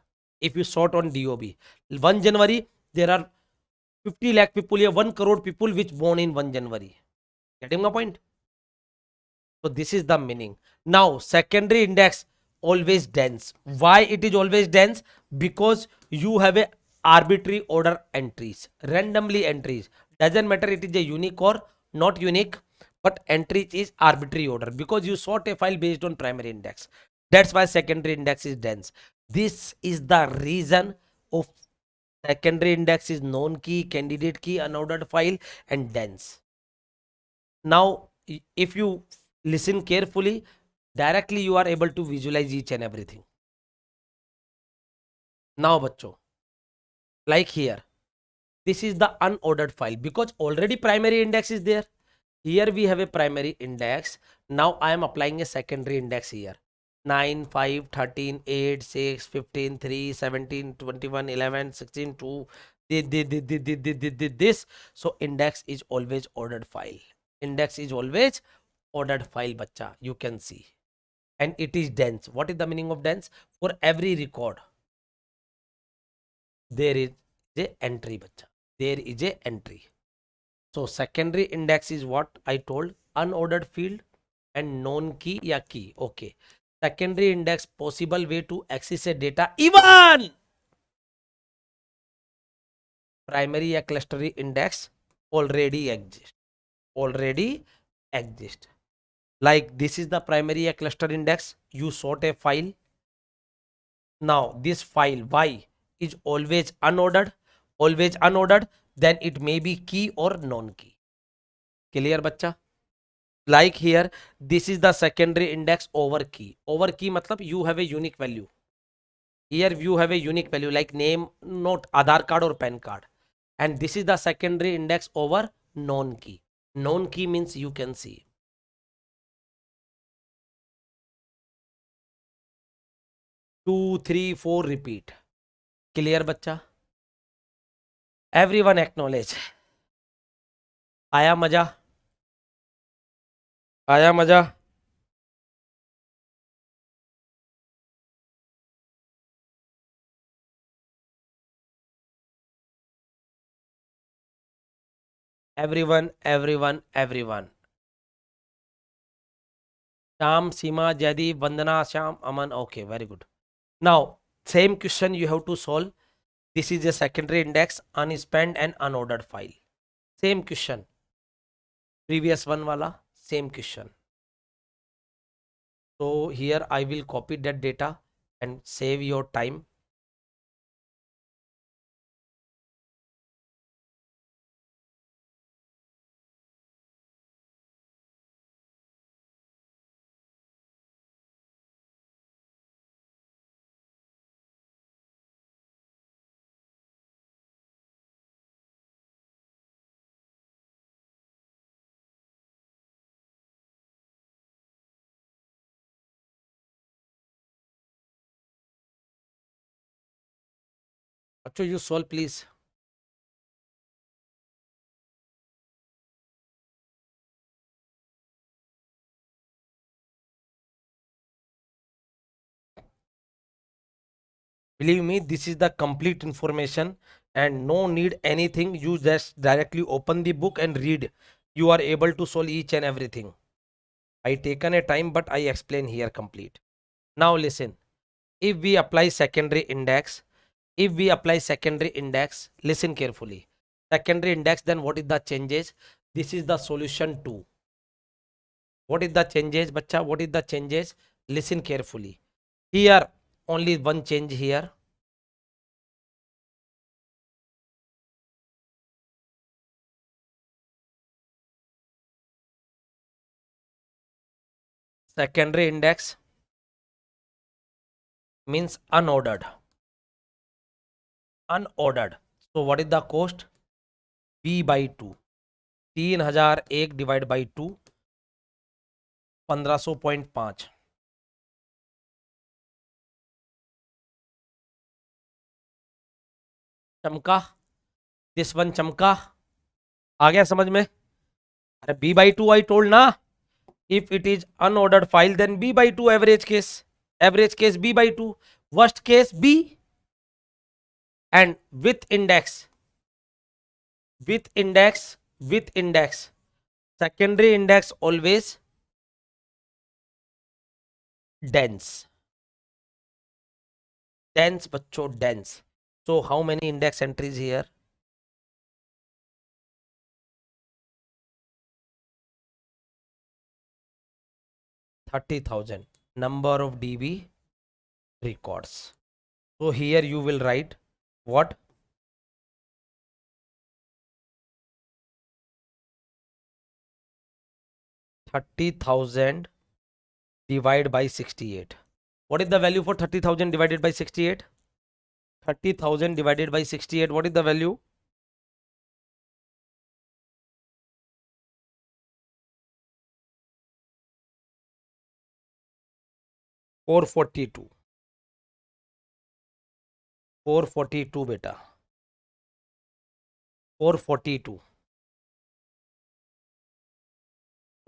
If you sort on DOB, 1 January, there are 50 lakh people here, 1 crore people which born in 1 January. Getting my point? So this is the meaning. Now secondary index always dense. Why it is always dense? Because you have a arbitrary order entries, randomly entries. Doesn't matter it is a unique or not unique, but entries is arbitrary order because you sort a file based on primary index. That's why secondary index is dense. This is the reason of secondary index is known key, candidate key, unordered file, and dense. Now, if you listen carefully, directly you are able to visualize each and everything. Now, bachcho, like here, this is the unordered file because already primary index is there. Here we have a primary index. Now I am applying a secondary index here. 9, 5, 13, 8, 6, 15, 3, 17, 21, 11, 16, 2, this. So index is always ordered file. Index is always ordered file, bacha. You can see. And it is dense. What is the meaning of dense? For every record, there is a entry, bacha. There is a entry. So secondary index is what I told, unordered field and known key या key. Okay. Secondary index possible way to access a data, even primary या cluster index already exist. Already exist. Like this is the primary या cluster index. You sort a file. Now this file y is always unordered. Always unordered. Then it may be key or non-key. Clear, bacha? Like here, this is the secondary index over key. Over key matlab you have a unique value. Here you have a unique value like name, not Aadhaar card or PAN card. And this is the secondary index over non key. Non key means you can see. 2, 3, 4 repeat. Clear, bacha? Everyone acknowledge. आया मजा? आया मजा? Everyone. Sham, Seema, Jadi, Vandana, Sham, Aman. Okay, very good. Now, same question you have to solve. This is a secondary index, unspent and unordered file. Same question. Previous one wala, same question. So here I will copy that data and save your time. Acho, you solve please. Believe me, this is the complete information and no need anything. You just directly open the book and read. You are able to solve each and everything. I taken a time, but I explain here complete. Now listen, if we apply secondary index, listen carefully. Secondary index, then what is the changes? This is the solution 2. What is the changes, bacha? What is the changes? Listen carefully. Here, only one change here. Secondary index means unordered. Unordered. So what is the cost? B by 2. 3001 divided by 2. 1500.5. चमका. This one चमका. आ गया समझ में? अरे B by 2 I told ना. If it is unordered file, then B by 2 average case. Average case B by 2. Worst case B. And with index. Secondary index always dense. Dense, bachcho, dense. So how many index entries here? 30,000. Number of DB records. So here you will write what? 30,000 divided by 68. What is the value for 30,000 divided by 68? 30,000 divided by 68. What is the value? 442. 442 beta. 442.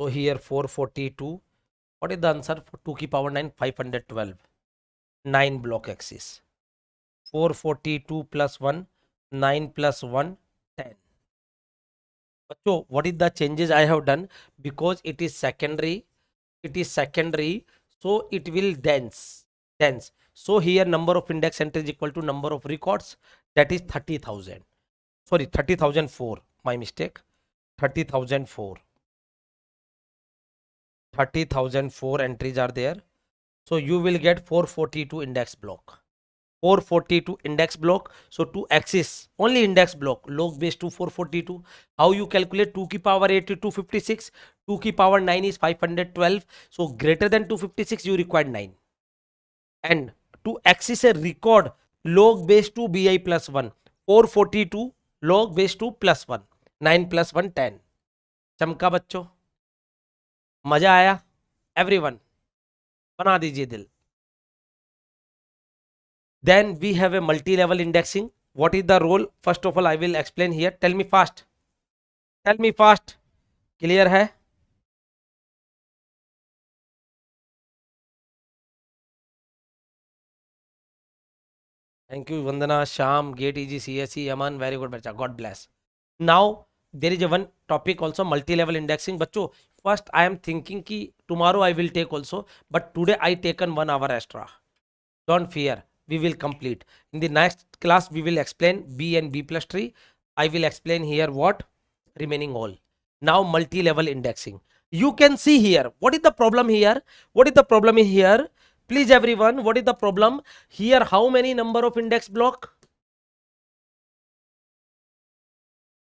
So here 442. What is the answer for 2 की power 9? 512. 9 block axis. 442 plus 1. 9 plus 1. 10. So what is the changes I have done? Because it is secondary. So it will dense. So here number of index entries is equal to number of records. That is 30,000. Sorry, 30,004. My mistake. 30,004. 30,004 entries are there. So you will get 442 index block. 442 index block. So 2 axis only index block log base to 442. How you calculate? 2 की power 8 to 256. 2 की power 9 is 512. So greater than 256 you require 9. And to access a record log base to bi plus 1. 442 log base to plus 1. 9 plus 1 10. चमका बच्चों, मजा आया? Everyone बना दीजिए दिल. Then we have a multi-level indexing. What is the role? First of all, I will explain here. Tell me fast. Clear है? Thank you, Vandana, Sham, Gate Easy, CSE, Aman. Very good, bacha. God bless. Now there is a one topic also, multi-level indexing. Bachcho, first I am thinking ki tomorrow I will take also, but today I taken 1 hour extra. Don't fear, we will complete. In the next class, we will explain B and B plus tree. I will explain here what remaining all. Now multi-level indexing. You can see here. What is the problem here? Please everyone, what is the problem? Here how many number of index block?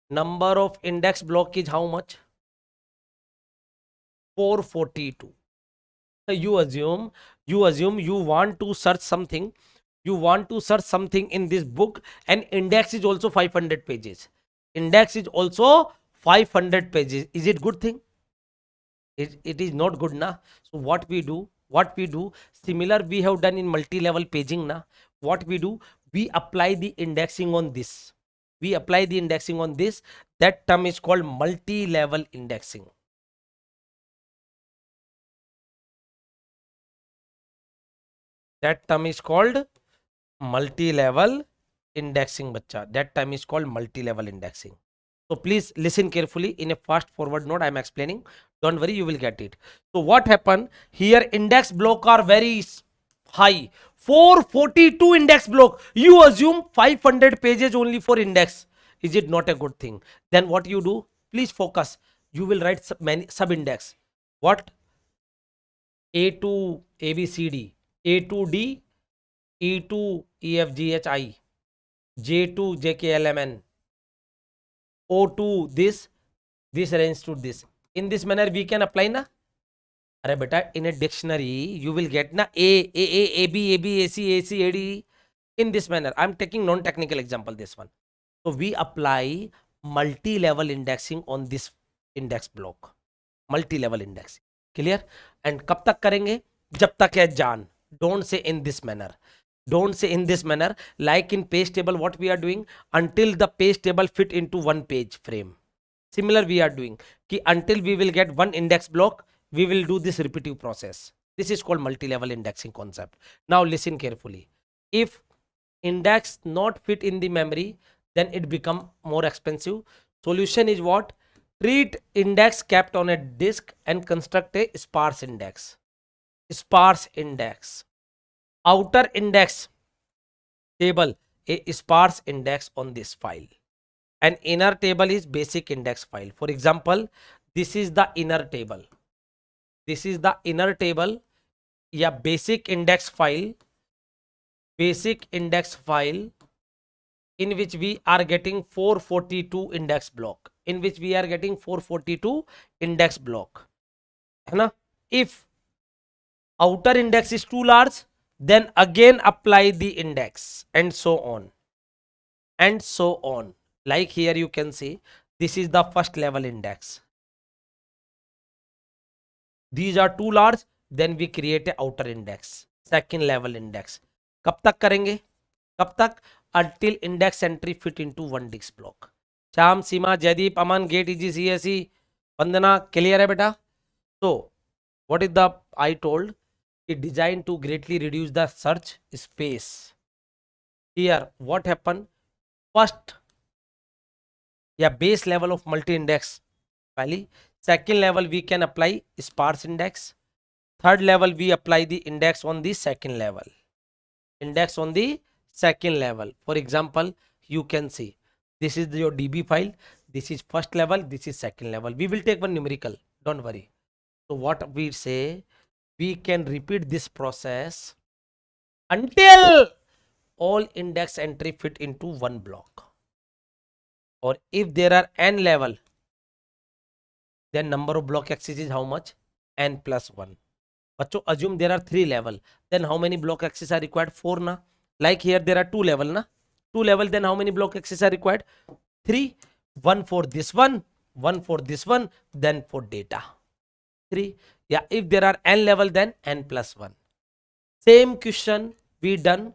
Number of index block is how much? 442. So you assume you want to search something. You want to search something in this book and index is also 500 pages. Index is also 500 pages. Is it good thing? It is not good na. So what we do, similar we have done in multi-level paging na. What we do, we apply the indexing on this. We apply the indexing on this. That term is called multi-level indexing. That term is called multi-level indexing, bacha. That term is called multi-level indexing. So please listen carefully. In a fast forward note, I am explaining. Don't worry, you will get it. So what happened here? Index block are very high. 442 index block. You assume 500 pages only for index. Is it not a good thing? Then what you do? Please focus. You will write many sub index. What? A2 ABCD, A2D, E2 EFGHI, J2 JKLMN, O2 this range to this. In this manner we can apply na. Arey beta, in a dictionary you will get na A B AC AD. In this manner I am taking non-technical example, this one. So we apply multi-level indexing on this index block. Multi-level indexing. Clear? And कब तक करेंगे? जब तक है जान. Don't say in this manner. Don't say in this manner. Like in page table, what we are doing? Until the page table fit into one page frame. Similar we are doing. Ki until we will get one index block, we will do this repetitive process. This is called multi-level indexing concept. Now listen carefully. If index not fit in the memory, then it become more expensive. Solution is what? Treat index kept on a disk and construct a sparse index. Sparse index. Outer index table, a sparse index on this file. And inner table is basic index file. For example, this is the inner table. This is the inner table. Yeah, basic index file. Basic index file in which we are getting 442 index block. In which we are getting 442 index block. If outer index is too large, then again apply the index and so on. And so on. Like here you can see, this is the first level index. These are too large, then we create a outer index. Second level index. कब तक करेंगे? कब तक? Until index entry fit into one disk block. Sham, Sima, Jaideep, Aman, Gate, EG, CSE, Vandana, clear hai beta? So, what is the I told? It designed to greatly reduce the search space. Here, what happened? First, base level of multi-index. Second level, we can apply sparse index. Third level, we apply the index on the second level. Index on the second level. For example, you can see this is your DB file. This is first level. This is second level. We will take one numerical. Don't worry. So what we say, we can repeat this process until all index entry fit into one block. Or if there are n level, then number of block axis is how much? N plus 1. But assume there are 3 level, then how many block axis are required? 4 na. Like here there are 2 level na. 2 level, then how many block axis are required? 3. 1 for this one, 1 for this one, then for data. 3. Yeah, if there are n level, then n plus 1. Same question we done.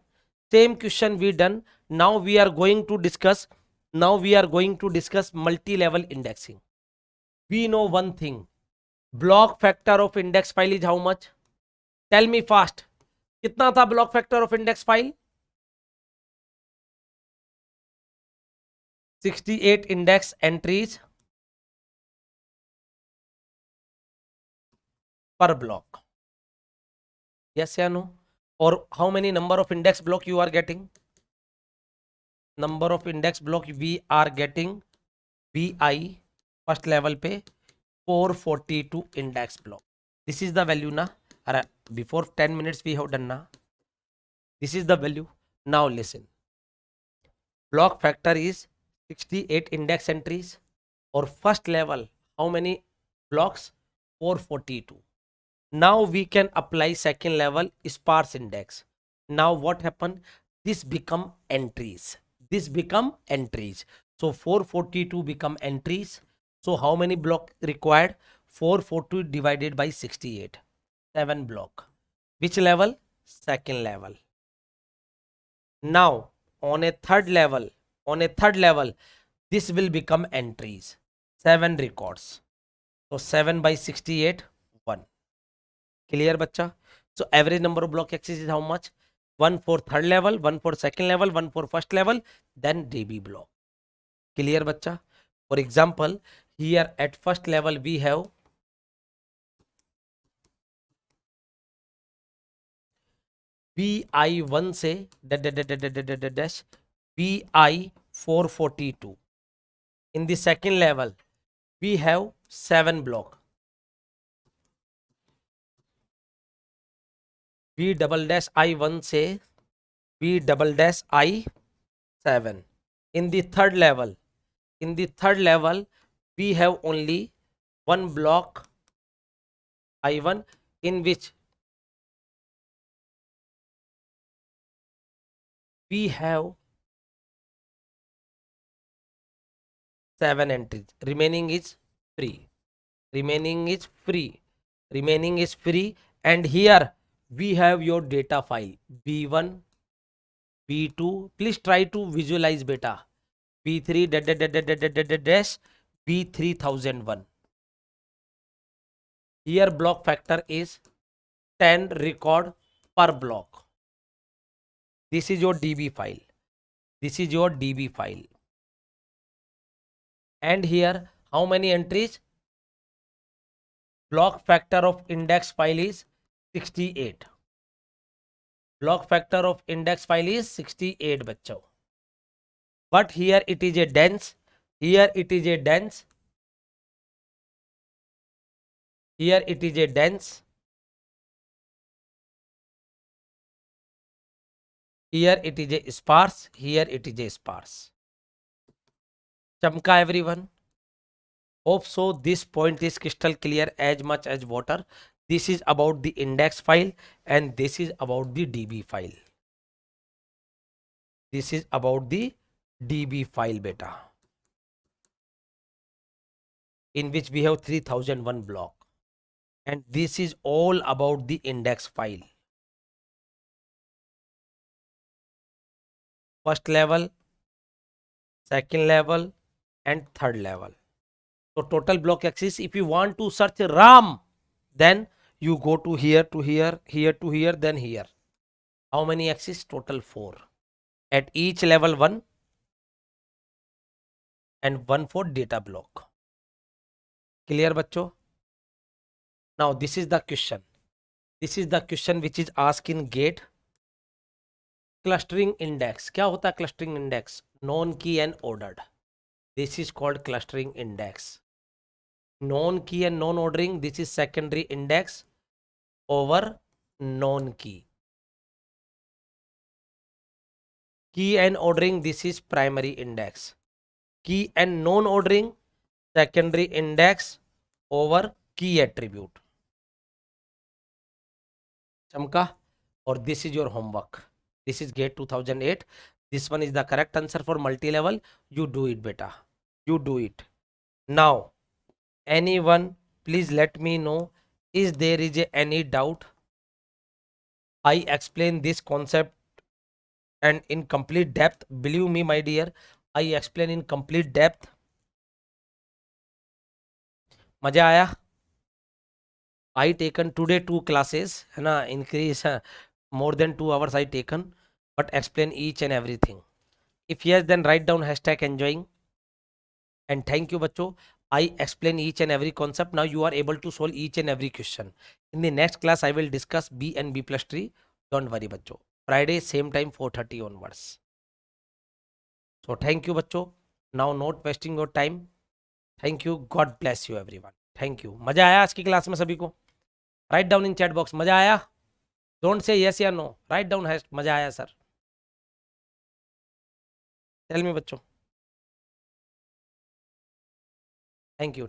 Same question we done. Now we are going to discuss. Multi-level indexing. We know one thing. Block factor of index file is how much? Tell me fast. कितना था block factor of index file? 68 index entries per block. Yes or no? Or how many number of index block you are getting? Number of index block we are getting BI first level pe 442 index block. This is the value na. Before 10 minutes we have done na. This is the value. Now listen. Block factor is 68 index entries. Or first level, how many blocks? 442. Now we can apply second level sparse index. Now what happened? This become entries. This become entries. So 442 become entries. So how many block required? 442 divided by 68. 7 block. Which level? Second level. Now on a third level, this will become entries. 7 records. So 7 by 68, 1. Clear, bacha? So average number of block access is how much? 1 for third level, 1 for second level, 1 for first level, then DB block. Clear, bacha? For example, here at first level we have VI1 से dash VI 442. In the second level, we have 7 block. V double dash I1 से V double dash I7. In the third level, we have only 1 block I1 in which we have 7 entries. Remaining is free. And here we have your data file B1, B2. Please try to visualize beta. B3 dash B3001. Here block factor is 10 record per block. This is your DB file. And here how many entries? Block factor of index file is 68. Block factor of index file is 68, bachcho. But here it is a dense. Here it is a sparse. Here it is a sparse. Chamka, everyone? Hope so. This point is crystal clear as much as water. This is about the index file and this is about the DB file. This is about the DB file, beta, in which we have 3001 block. And this is all about the index file. First level, second level, and third level. So total block access, if you want to search RAM, then you go to here to here, here to here, then here. How many access? Total 4. At each level 1 and 1 for data block. Clear, bachcho? Now this is the question. Which is asked in GATE. Clustering index. क्या होता है clustering index? Known key and ordered. This is called clustering index. Known key and non ordering. This is secondary index over known key. Key and ordering. This is primary index. Key and non ordering. Secondary index over key attribute. Chamka? Or this is your homework. This is GATE 2008. This one is the correct answer for multi-level. You do it, beta. You do it. Now, anyone, please let me know, is there is any doubt? I explain this concept and in complete depth. Believe me, my dear, I explain in complete depth. मजा आया? I taken today 2 classes, है ना, increase more than 2 hours I taken, but explain each and everything. If yes, then write down hashtag enjoying. And thank you, bacho. I explain each and every concept. Now you are able to solve each and every question. In the next class, I will discuss B and B plus tree. Don't worry, bacho. Friday, same time, 4:30 onwards. So thank you, bacho. Now not wasting your time. Thank you. God bless you, everyone. Thank you. मजा आया आज की class में सभी को? Write down in chat box. मजा आया? Don't say yes or no. Write down has मजा आया sir. Tell me बच्चों. Thank you.